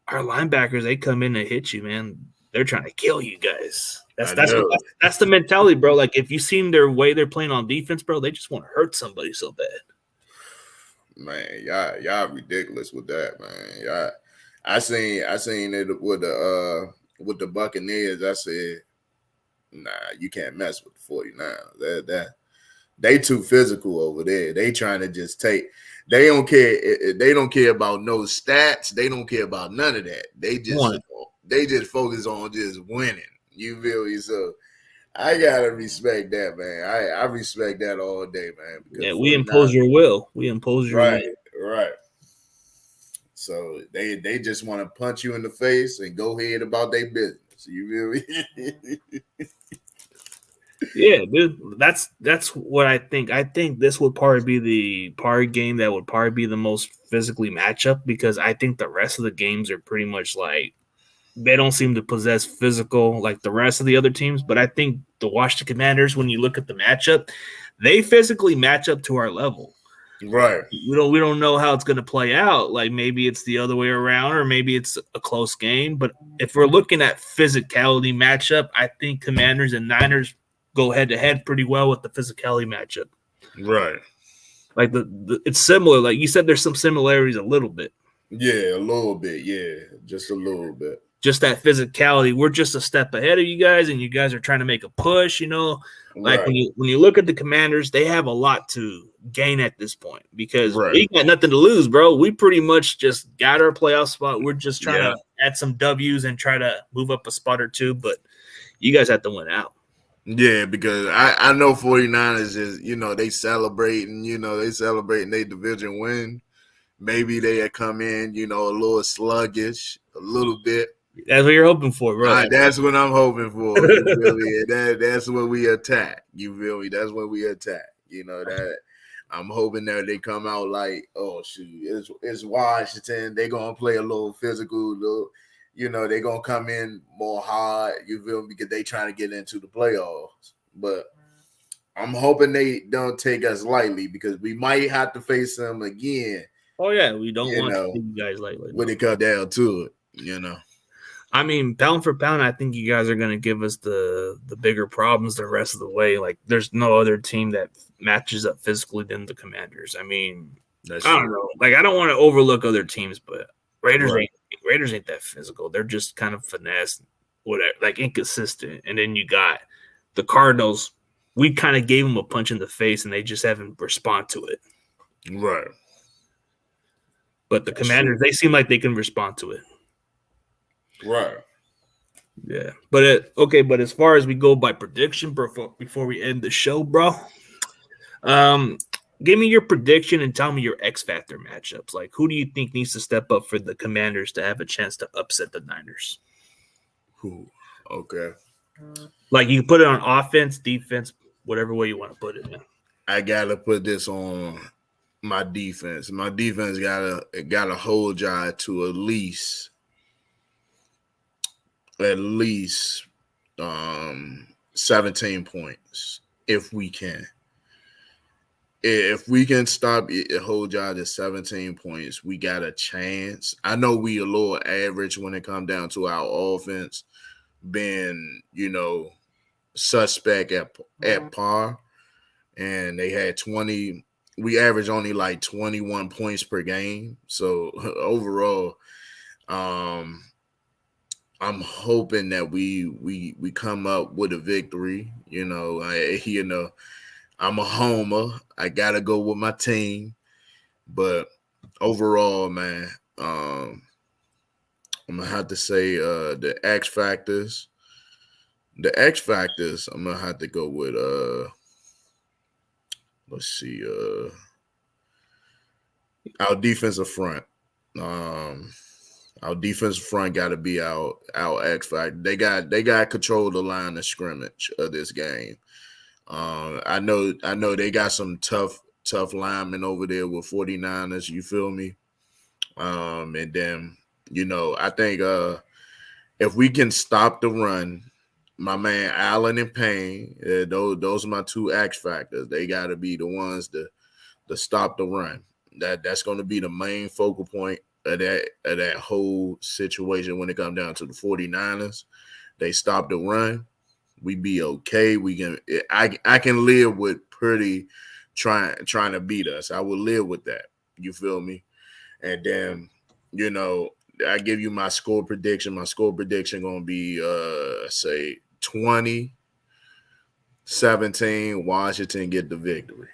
our linebackers, they come in and hit you, man. They're trying to kill you guys. I know. That's the mentality, bro. Like if you seen their way they're playing on defense, bro, they just want to hurt somebody so bad. Man, y'all ridiculous with that, man. Y'all, I seen it with the Buccaneers. I said, nah, you can't mess with the 49ers. They too physical over there. They trying to just take. They don't care. They don't care about no stats. They don't care about none of that. They just focus on just winning. You feel me? So I gotta respect that, man. I respect that all day, man. Yeah, we impose your will. We impose your will. Right. So they just want to punch you in the face and go ahead about their business. You feel me? Yeah, dude. That's what I think. I think this would probably be the part game that would probably be the most physically matchup because I think the rest of the games are pretty much like they don't seem to possess physical like the rest of the other teams. But I think the Washington Commanders, when you look at the matchup, they physically match up to our level. Right. We don't know how it's going to play out. Like maybe it's the other way around, or maybe it's a close game. But if we're looking at physicality matchup, I think Commanders and Niners go head to head pretty well with the physicality matchup. Right. Like it's similar. Like you said, there's some similarities a little bit. Yeah, a little bit. Yeah, just a little bit. Just that physicality. We're just a step ahead of you guys, and you guys are trying to make a push. Like right. when you look at the Commanders, they have a lot to gain at this point because Right. we got nothing to lose, bro. We pretty much just got our playoff spot. We're just trying to add some W's and try to move up a spot or two, but you guys have to win out. Yeah, because I know 49ers is, they celebrating their division win. Maybe they come in, a little sluggish, a little bit. That's what you're hoping for, bro. That's what I'm hoping for. You feel me? That's when we attack. You feel me? That's when we attack. That I'm hoping that they come out like, oh shoot, it's Washington. They're gonna play a little physical, they're going to come in more hard, you feel me, because they trying to get into the playoffs. But I'm hoping they don't take us lightly because we might have to face them again. Oh, yeah, we don't want to take you guys lightly. When it comes down to it, I mean, pound for pound, I think you guys are going to give us the bigger problems the rest of the way. Like, there's no other team that matches up physically than the Commanders. I mean, I don't know. Like, I don't want to overlook other teams, but Raiders ain't that physical. They're just kind of finesse, whatever, like inconsistent. And then you got the Cardinals. We kind of gave them a punch in the face, and they just haven't responded to it. Right. But the Commanders, they seem like they can respond to it. Right. Yeah. But but as far as we go by prediction before we end the show, bro, give me your prediction and tell me your X Factor matchups. Like, who do you think needs to step up for the Commanders to have a chance to upset the Niners? Okay. Like, you can put it on offense, defense, whatever way you want to put it in. I got to put this on my defense. My defense gotta hold y'all to at least 17 points if we can. If we can stop it, hold y'all to 17 points, we got a chance. I know we a little average when it comes down to our offense being, suspect at par. And they had 20. We average only like 21 points per game. So overall, I'm hoping that we come up with a victory. I'm a homer. I gotta go with my team, but overall, man, I'm gonna have to say the X factors. The X factors, I'm gonna have to go with let's see, our defensive front. Our defensive front got to be our X factor. They got control of the line of scrimmage of this game. I know they got some tough linemen over there with 49ers, you feel me? And then, I think if we can stop the run, my man Allen and Payne, those are my two X factors. They got to be the ones to stop the run. That's going to be the main focal point of that whole situation when it comes down to the 49ers. They stop the run, we be okay. I can live with Purdy trying to beat us. I will live with that. You feel me? And then, I give you my score prediction. My score prediction going to be say 20-17. Washington get the victory.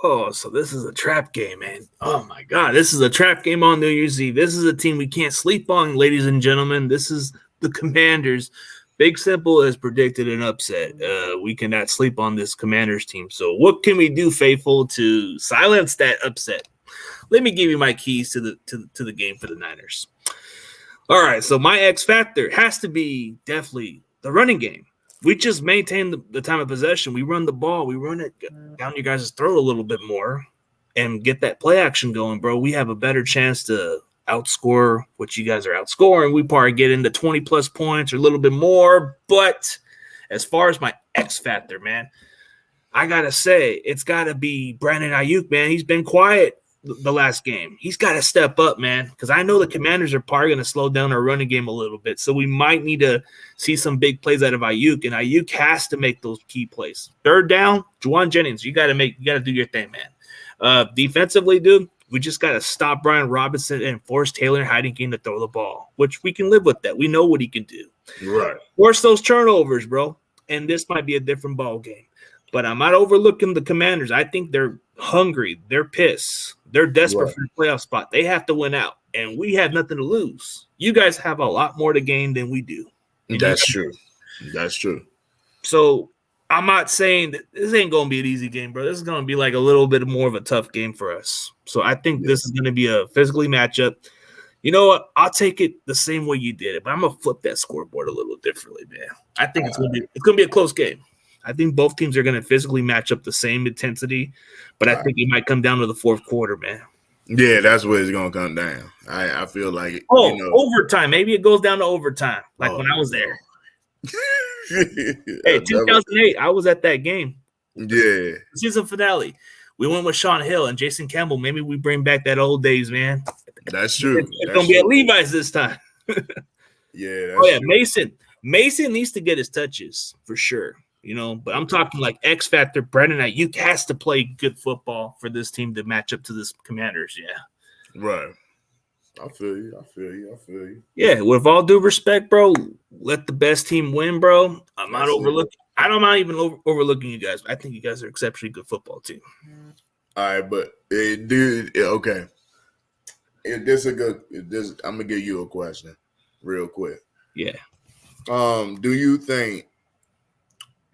Oh, so this is a trap game, man. Oh, my God. This is a trap game on New Year's Eve. This is a team we can't sleep on, ladies and gentlemen. This is the Commanders. Big Simple has predicted an upset. We cannot sleep on this Commanders team. So what can we do, faithful, to silence that upset? Let me give you my keys to the game for the Niners. All right, so my X factor has to be definitely the running game. We just maintain the time of possession. We run the ball. We run it down your guys' throat a little bit more and get that play action going, bro. We have a better chance to outscore what you guys are outscoring. We probably get into 20-plus points or a little bit more. But as far as my X factor, man, I got to say it's got to be Brandon Ayuk, man. He's been quiet the last game. He's got to step up, man, because I know the Commanders are probably going to slow down our running game a little bit. So we might need to see some big plays out of Ayuk, and Ayuk has to make those key plays. Third down, Juwan Jennings, you got to do your thing, man. Defensively, dude, we just got to stop Brian Robinson and force Taylor Heinicke to throw the ball, which we can live with that. We know what he can do. Right. Force those turnovers, bro, and this might be a different ball game. But I'm not overlooking the Commanders. I think they're hungry. They're pissed. They're desperate for the playoff spot. They have to win out, and we have nothing to lose. You guys have a lot more to gain than we do. That's true. That's true. So I'm not saying that this ain't going to be an easy game, bro. This is going to be like a little bit more of a tough game for us. So I think this is going to be a physically matchup. You know what? I'll take it the same way you did it, but I'm going to flip that scoreboard a little differently, man. I think it's going to be a close game. I think both teams are going to physically match up the same intensity, but I think it might come down to the fourth quarter, man. Yeah, that's where it's going to come down. I feel like overtime. Maybe it goes down to overtime, like when I was there. Hey, 2008, I was at that game. Yeah. Season finale. We went with Sean Hill and Jason Campbell. Maybe we bring back that old days, man. That's true. It's going to be at Levi's this time. Yeah. True. Mason. Mason needs to get his touches for sure. But I'm talking like X factor. Brandon Ayuk has to play good football for this team to match up to this Commanders. Yeah, right. I feel you. Yeah, with all due respect, bro, let the best team win, bro. I'm not overlooking. I'm not even overlooking you guys. I think you guys are exceptionally good football team. All right, but dude, okay. I'm gonna give you a question, real quick. Yeah. Do you think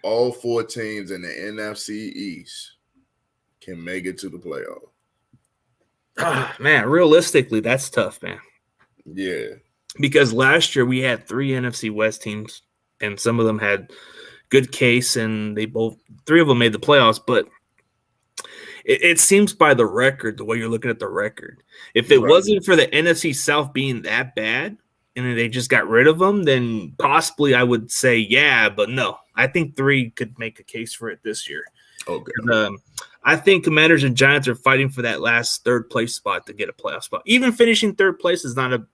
all four teams in the NFC East can make it to the playoff? Man, realistically, that's tough, man. Yeah. Because last year we had 3 NFC West teams, and some of them had good case, and 3 of them made the playoffs, but it seems by the record, the way you're looking at the record, if it wasn't for the NFC South being that bad, and then they just got rid of them, then possibly I would say, yeah, but no. I think 3 could make a case for it this year. Okay. I think Commanders and Giants are fighting for that last third-place spot to get a playoff spot. Even finishing third place is not a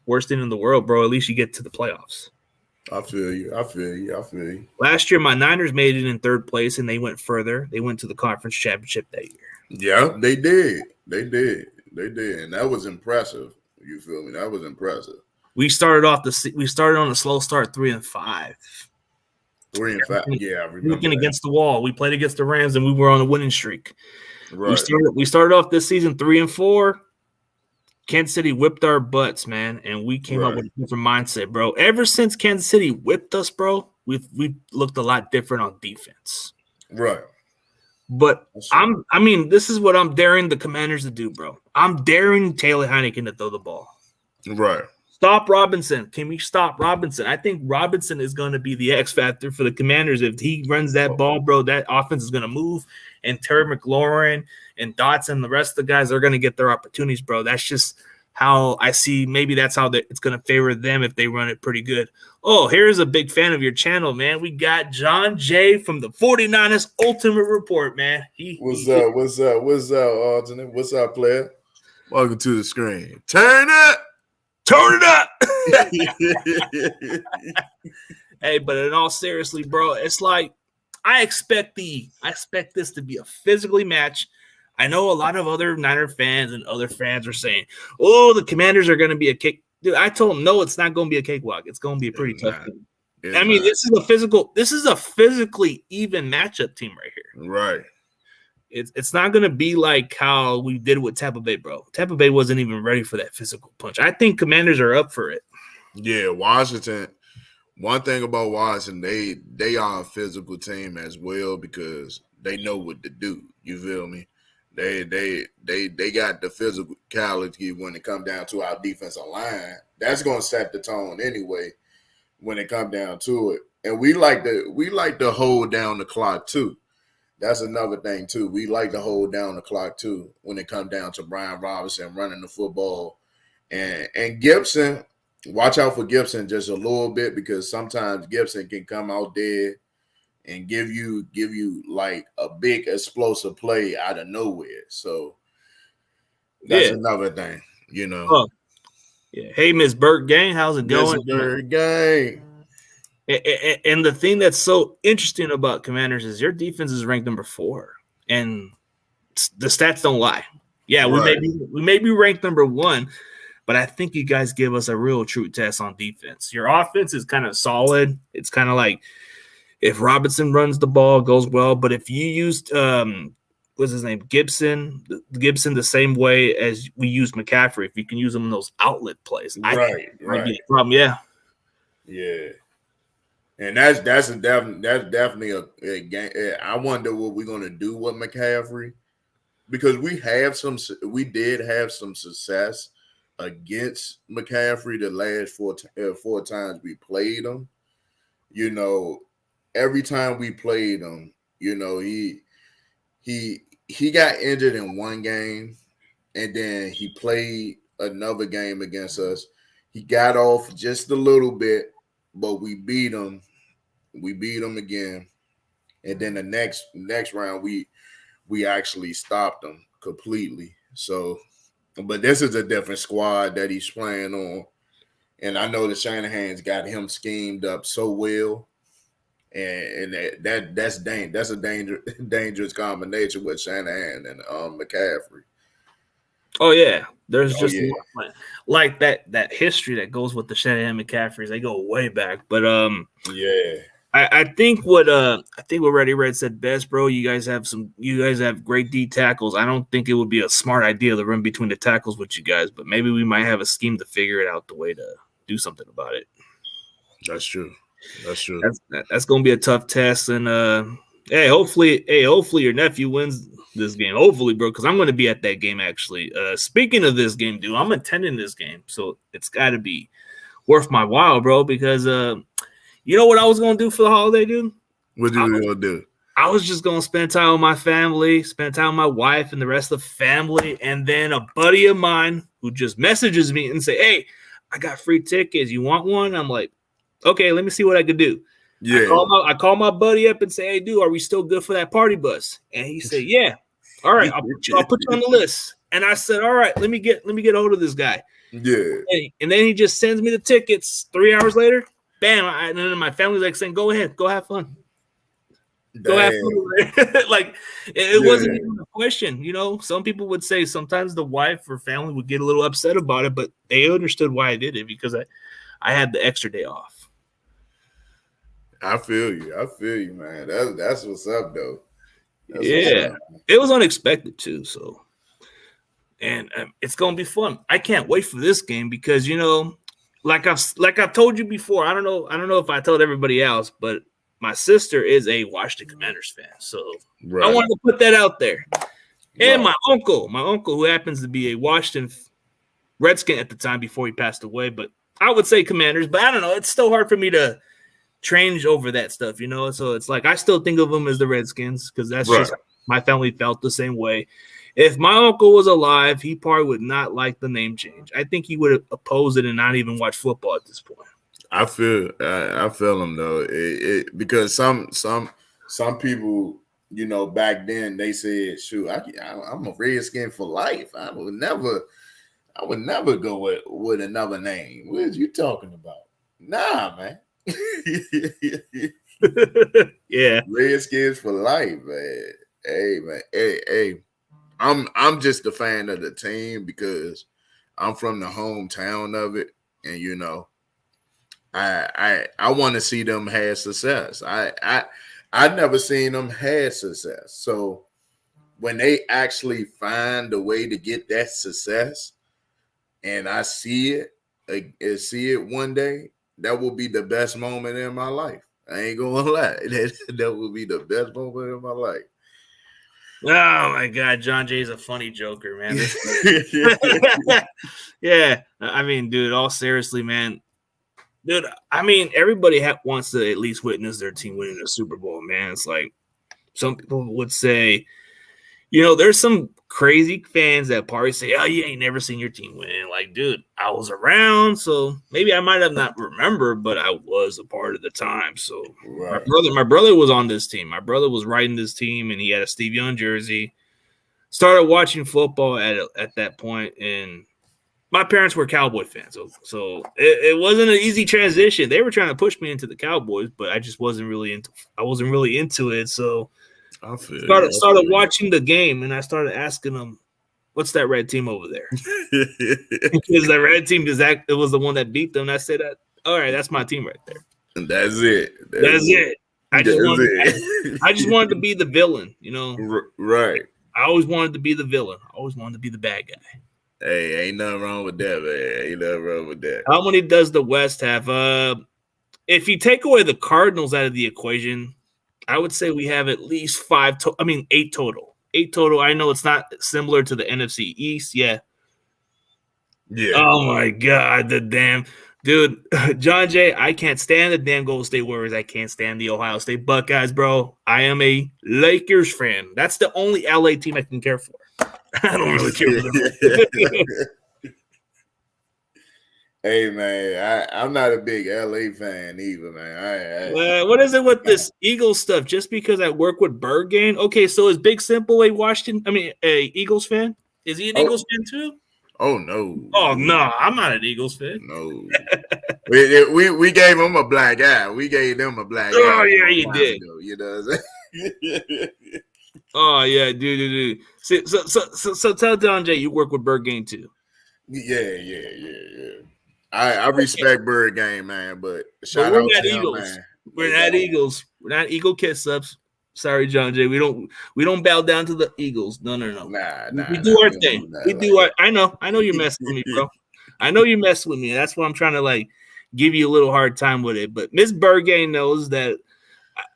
worst thing in the world, bro. At least you get to the playoffs. I feel you. Last year, my Niners made it in third place, and they went further. They went to the conference championship that year. Yeah, they did. And that was impressive. You feel me? That was impressive. We started on a slow start, 3-5. 3-5. Yeah, I remember. Looking against the wall. We played against the Rams, and we were on a winning streak. Right. We started off this season 3-4. Kansas City whipped our butts, man, and we came up with a different mindset, bro. Ever since Kansas City whipped us, bro, we've looked a lot different on defense. Right. But this is what I'm daring the Commanders to do, bro. I'm daring Taylor Heinicke to throw the ball. Right. Stop Robinson. Can we stop Robinson? I think Robinson is going to be the X factor for the Commanders. If he runs that ball, bro, that offense is going to move. And Terry McLaurin and Dotson, the rest of the guys are going to get their opportunities, bro. That's how I see maybe that's how it's going to favor them if they run it pretty good. Oh, here's a big fan of your channel, man. We got John Jay from the 49ers Ultimate Report, man. What's up, alternate? What's up, player? Welcome to the screen. Turn it up. Hey, but in all seriously, bro, it's like I expect this to be a physically match. I know a lot of other Niner fans and other fans are saying, "Oh, the Commanders are going to be a cake." Dude, I told them, no, it's not going to be a cakewalk. It's going to be a pretty tough game. I mean, this is a physically even matchup team right here. Right. It's not going to be like how we did with Tampa Bay, bro. Tampa Bay wasn't even ready for that physical punch. I think Commanders are up for it. Yeah, Washington. One thing about Washington, they are a physical team as well because they know what to do. You feel me? They got the physicality when it comes down to our defensive line. That's going to set the tone anyway when it comes down to it. And we like to hold down the clock too. That's another thing too. We like to hold down the clock too when it comes down to Brian Robinson running the football and Gibson. Watch out for Gibson just a little bit because sometimes Gibson can come out there and give you like a big explosive play out of nowhere. So that's another thing, you know. Oh, yeah. Hey, Miss Burt Gang, how's it going? Miss Burt Gang. And the thing that's so interesting about Commanders is your defense is ranked number 4, and the stats don't lie. Yeah, right. we may be ranked number 1, but I think you guys give us a real true test on defense. Your offense is kind of solid. It's kind of like if Robinson runs the ball, it goes well. But if you used what's his name, Gibson the same way as we use McCaffrey, if you can use them in those outlet plays, right. Be a problem. Yeah. And that's definitely a game. I wonder what we're gonna do with McCaffrey because we did have some success against McCaffrey the last four times we played him. You know, every time we played him, you know, he got injured in one game, and then he played another game against us. He got off just a little bit, but we beat him. We beat him again, and then the next round we actually stopped him completely. So, but this is a different squad that he's playing on, and I know that Shanahan's got him schemed up so well, and that's a dangerous combination with Shanahan and McCaffrey. Oh yeah, there's just like that history that goes with the Shanahan McCaffreys. They go way back, but yeah. I think what Ready Red said best, bro. You guys have great D tackles. I don't think it would be a smart idea to run between the tackles with you guys, but maybe we might have a scheme to figure it out the way to do something about it. That's true. That's gonna be a tough test, and hopefully your nephew wins this game. Hopefully, bro, because I'm gonna be at that game actually. Speaking of this game, dude, I'm attending this game, so it's got to be worth my while, bro, because you know what I was going to do for the holiday, dude? What you going to do? I was just going to spend time with my family, spend time with my wife and the rest of the family, and then a buddy of mine who just messages me and say, hey, I got free tickets. You want one? I'm like, okay, let me see what I could do. Yeah. I call my buddy up and say, hey, dude, are we still good for that party bus? And he said, yeah. All right, I'll put you on the list. And I said, all right, let me get hold of this guy. Yeah. And then he just sends me the tickets 3 hours later. Bam! And then my family's like saying, "Go ahead, go have fun, go have fun." Like it wasn't even a question, you know. Some people would say sometimes the wife or family would get a little upset about it, but they understood why I did it because I had the extra day off. I feel you, man. That's what's up, though. It was unexpected too. So, and it's gonna be fun. I can't wait for this game because you know. Like I've told you before, I don't know if I told everybody else, but my sister is a Washington Commanders fan, so I wanted to put that out there. And my uncle who happens to be a Washington Redskin at the time before he passed away, but I would say Commanders, but I don't know. It's still hard for me to change over that stuff, you know. So it's like I still think of them as the Redskins because that's just my family felt the same way. If my uncle was alive, he probably would not like the name change. I think he would oppose it and not even watch football at this point. I feel him though, because some people, you know, back then they said, "Shoot, I'm a Redskin for life. I would never go with another name." What are you talking about? Nah, man. Yeah, Redskins for life, man. Hey, man. Hey. I'm just a fan of the team because I'm from the hometown of it, and you know, I want to see them have success. I never seen them have success. So when they actually find a way to get that success, and I see it one day, that will be the best moment in my life. I ain't gonna lie. That will be the best moment in my life. Oh my God, John Jay's a funny joker, man. Yeah, I mean, dude, all seriously, man. Dude, I mean, everybody wants to at least witness their team winning a Super Bowl, man. It's like some people would say, you know, there's some crazy fans that probably say, "Oh, you ain't never seen your team win." Like, dude, I was around, so maybe I might have not remembered, but I was a part of the time. So Right. my brother was on this team. My brother was riding this team, and he had a Steve Young jersey. Started watching football at that point, and my parents were Cowboy fans, so it wasn't an easy transition. They were trying to push me into the Cowboys, but I just wasn't really into. I wasn't really into it, so I started watching the game, and I started asking them, "What's that red team over there?" Because the red team it was the one that beat them. And I said, "All right, that's my team right there." And that's it. That's it. I just wanted to be the villain, you know. Right. I always wanted to be the villain. I always wanted to be the bad guy. Hey, ain't nothing wrong with that, man. Ain't nothing wrong with that. How many does the West have? If you take away the Cardinals out of the equation, I would say we have at least 8 total. 8 total. I know it's not similar to the NFC East. Yeah. Oh my God, the damn dude, John Jay. I can't stand the damn Golden State Warriors. I can't stand the Ohio State Buckeyes, bro. I am a Lakers fan. That's the only LA team I can care for. I don't really care for them. Hey man, I'm not a big LA fan either, man. What is it with this Eagles stuff? Just because I work with Berghain? Okay, so is Big Simple a Eagles fan? Is he an Eagles fan too? Oh no! Oh no, I'm not an Eagles fan. No, we gave him a black eye. We gave them a black eye. Oh yeah, you did. Ago, you know what I'm saying? Oh yeah, dude. So tell John Jay you work with Berghain too. Yeah. I respect Berghain, man, but shout out to Eagles. Him, man. We're not Eagles. We're not Eagle kiss ups. Sorry, John Jay. We don't bow down to the Eagles. No. Nah. We do our thing. We do our. I know you're messing with me, bro. I know you're messing with me. That's why I'm trying to like give you a little hard time with it. But Miss Berghain knows that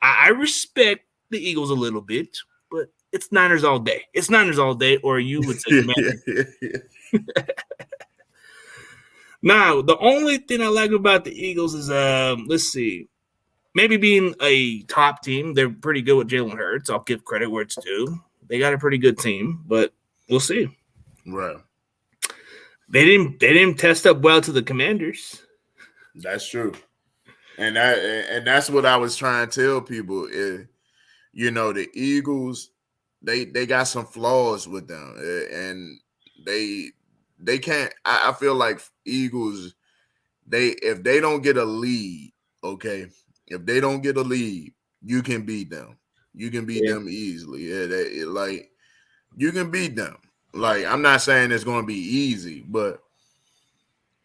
I respect the Eagles a little bit, but it's Niners all day. It's Niners all day, or you would say, man. Now, the only thing I like about the Eagles is, let's see, maybe being a top team. They're pretty good with Jalen Hurts. I'll give credit where it's due. They got a pretty good team, but we'll see. Right. They didn't test up well to the Commanders. That's true, and that's what I was trying to tell people. You know, the Eagles, they got some flaws with them, and they can't. I feel like Eagles, if they don't get a lead, okay, if they don't get a lead, you can beat them. You can beat them easily. Yeah, you can beat them. Like, I'm not saying it's going to be easy, but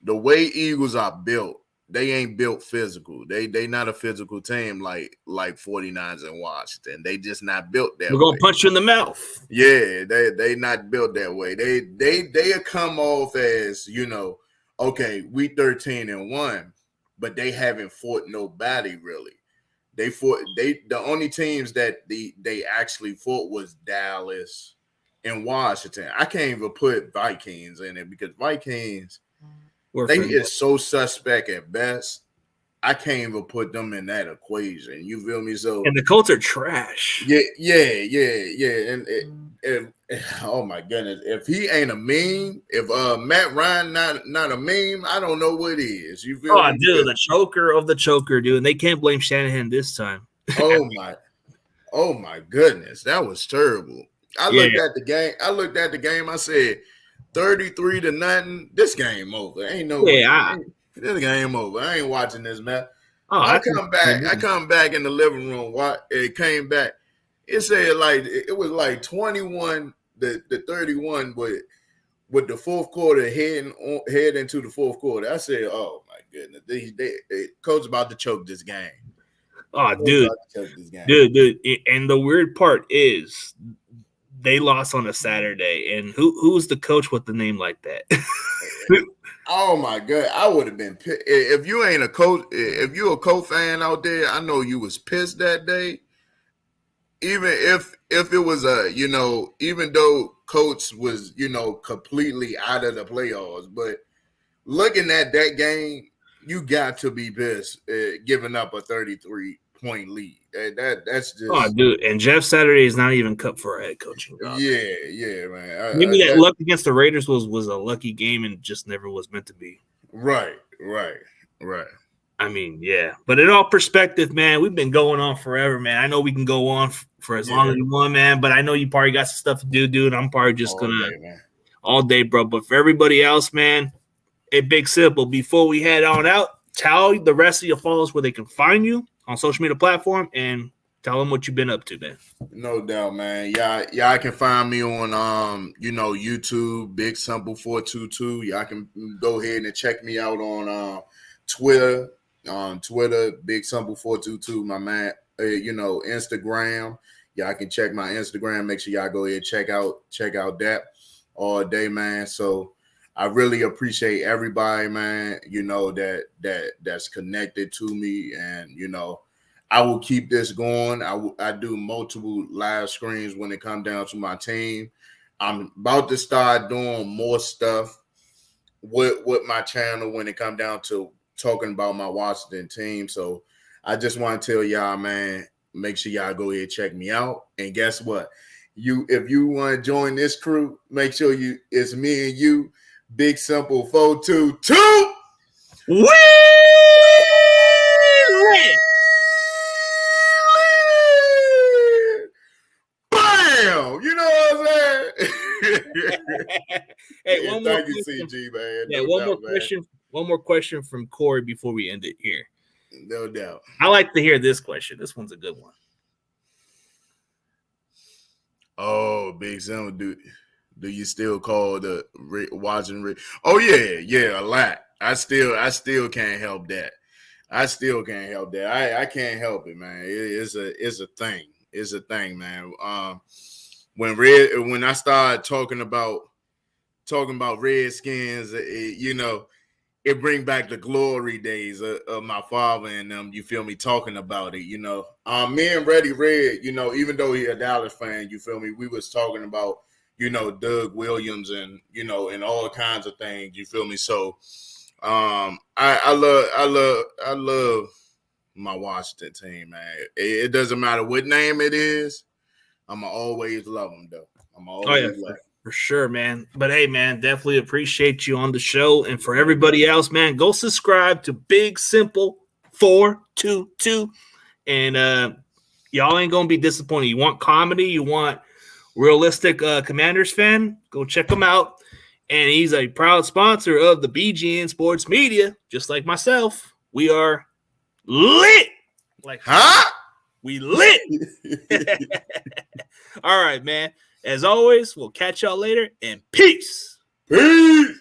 the way Eagles are built, they ain't built physical. They not a physical team like 49ers and Washington. They just not built that way. We're going to punch you in the mouth. Yeah, they not built that way. They come off as, you know, okay, we 13-1, but they haven't fought nobody really. The only teams that they actually fought was Dallas and Washington. I can't even put Vikings in it because Vikings they is so suspect at best. I can't even put them in that equation. You feel me? So and the Colts are trash. Yeah. oh my goodness, if he ain't a meme, if Matt Ryan not a meme, I don't know what is. You feel me? Dude, the choker of the choker, dude, and they can't blame Shanahan this time. Oh my goodness, that was terrible. I looked at the game. I said 33-0. This game over. Ain't no way. This game over. I ain't watching this, man. I come back in the living room. It came back. It said it was like 21 the 31 with the fourth quarter head into the fourth quarter. I said, oh my goodness, they coach about to choke this game. Oh, dude, and the weird part is they lost on a Saturday, and who's the coach with the name like that? Oh my god, I would have been pissed. If you ain't a coach, if you're a Coach fan out there, I know you was pissed that day. Even if it was even though Coach was completely out of the playoffs, but looking at that game, you got to be pissed giving up a 33-point lead. That's just dude. And Jeff Saturday is not even cut for a head coaching job. Yeah, man. Maybe that luck against the Raiders was a lucky game and just never was meant to be. Right. I mean, yeah. But in all perspective, man, we've been going on forever, man. I know we can go on for as long as you want, man. But I know you probably got some stuff to do, dude. I'm probably just all day, bro. But for everybody else, man, Big Simple. Before we head on out, tell the rest of your followers where they can find you on social media platform and tell them what you've been up to, man. No doubt, man. Y'all can find me on YouTube, Big Simple 422. Y'all can go ahead and check me out on Twitter. On Twitter, Big Simple 422. My man, Instagram. Y'all can check my Instagram. Make sure y'all go ahead and check out that all day, man. So I really appreciate everybody, man, that's connected to me. And, I will keep this going. I do multiple live screens when it comes down to my team. I'm about to start doing more stuff with my channel when it comes down to talking about my Washington team. So I just want to tell y'all, man, make sure y'all go ahead and check me out. And guess what? If you want to join this crew, make sure it's me and you. Big Simple 422. Woo! Bam! You know what I'm saying? Hey, thank you, CG, man. Yeah, one more question from Corey before we end it here. No doubt. I like to hear this question. This one's a good one. Oh, Big Simple, do you still call the watching? Oh yeah, a lot. I still can't help that. I can't help it, man. It's a thing. It's a thing, man. When I started talking about Redskins, it bring back the glory days of my father and them. You feel me talking about it? Me and Reddy Red. Even though he a Dallas fan, you feel me? We was talking about Doug Williams and and all kinds of things. You feel me? So I love my Washington team, man. It doesn't matter what name it is. I'ma always love them, though. Love them. For sure, man. But hey, man, definitely appreciate you on the show. And for everybody else, man, go subscribe to Big Simple 422. And y'all ain't gonna be disappointed. You want comedy, you want realistic Commanders fan, go check him out. And he's a proud sponsor of the BGN Sports Media, just like myself. We are lit. We lit. All right, man. As always, we'll catch y'all later, and peace. Peace.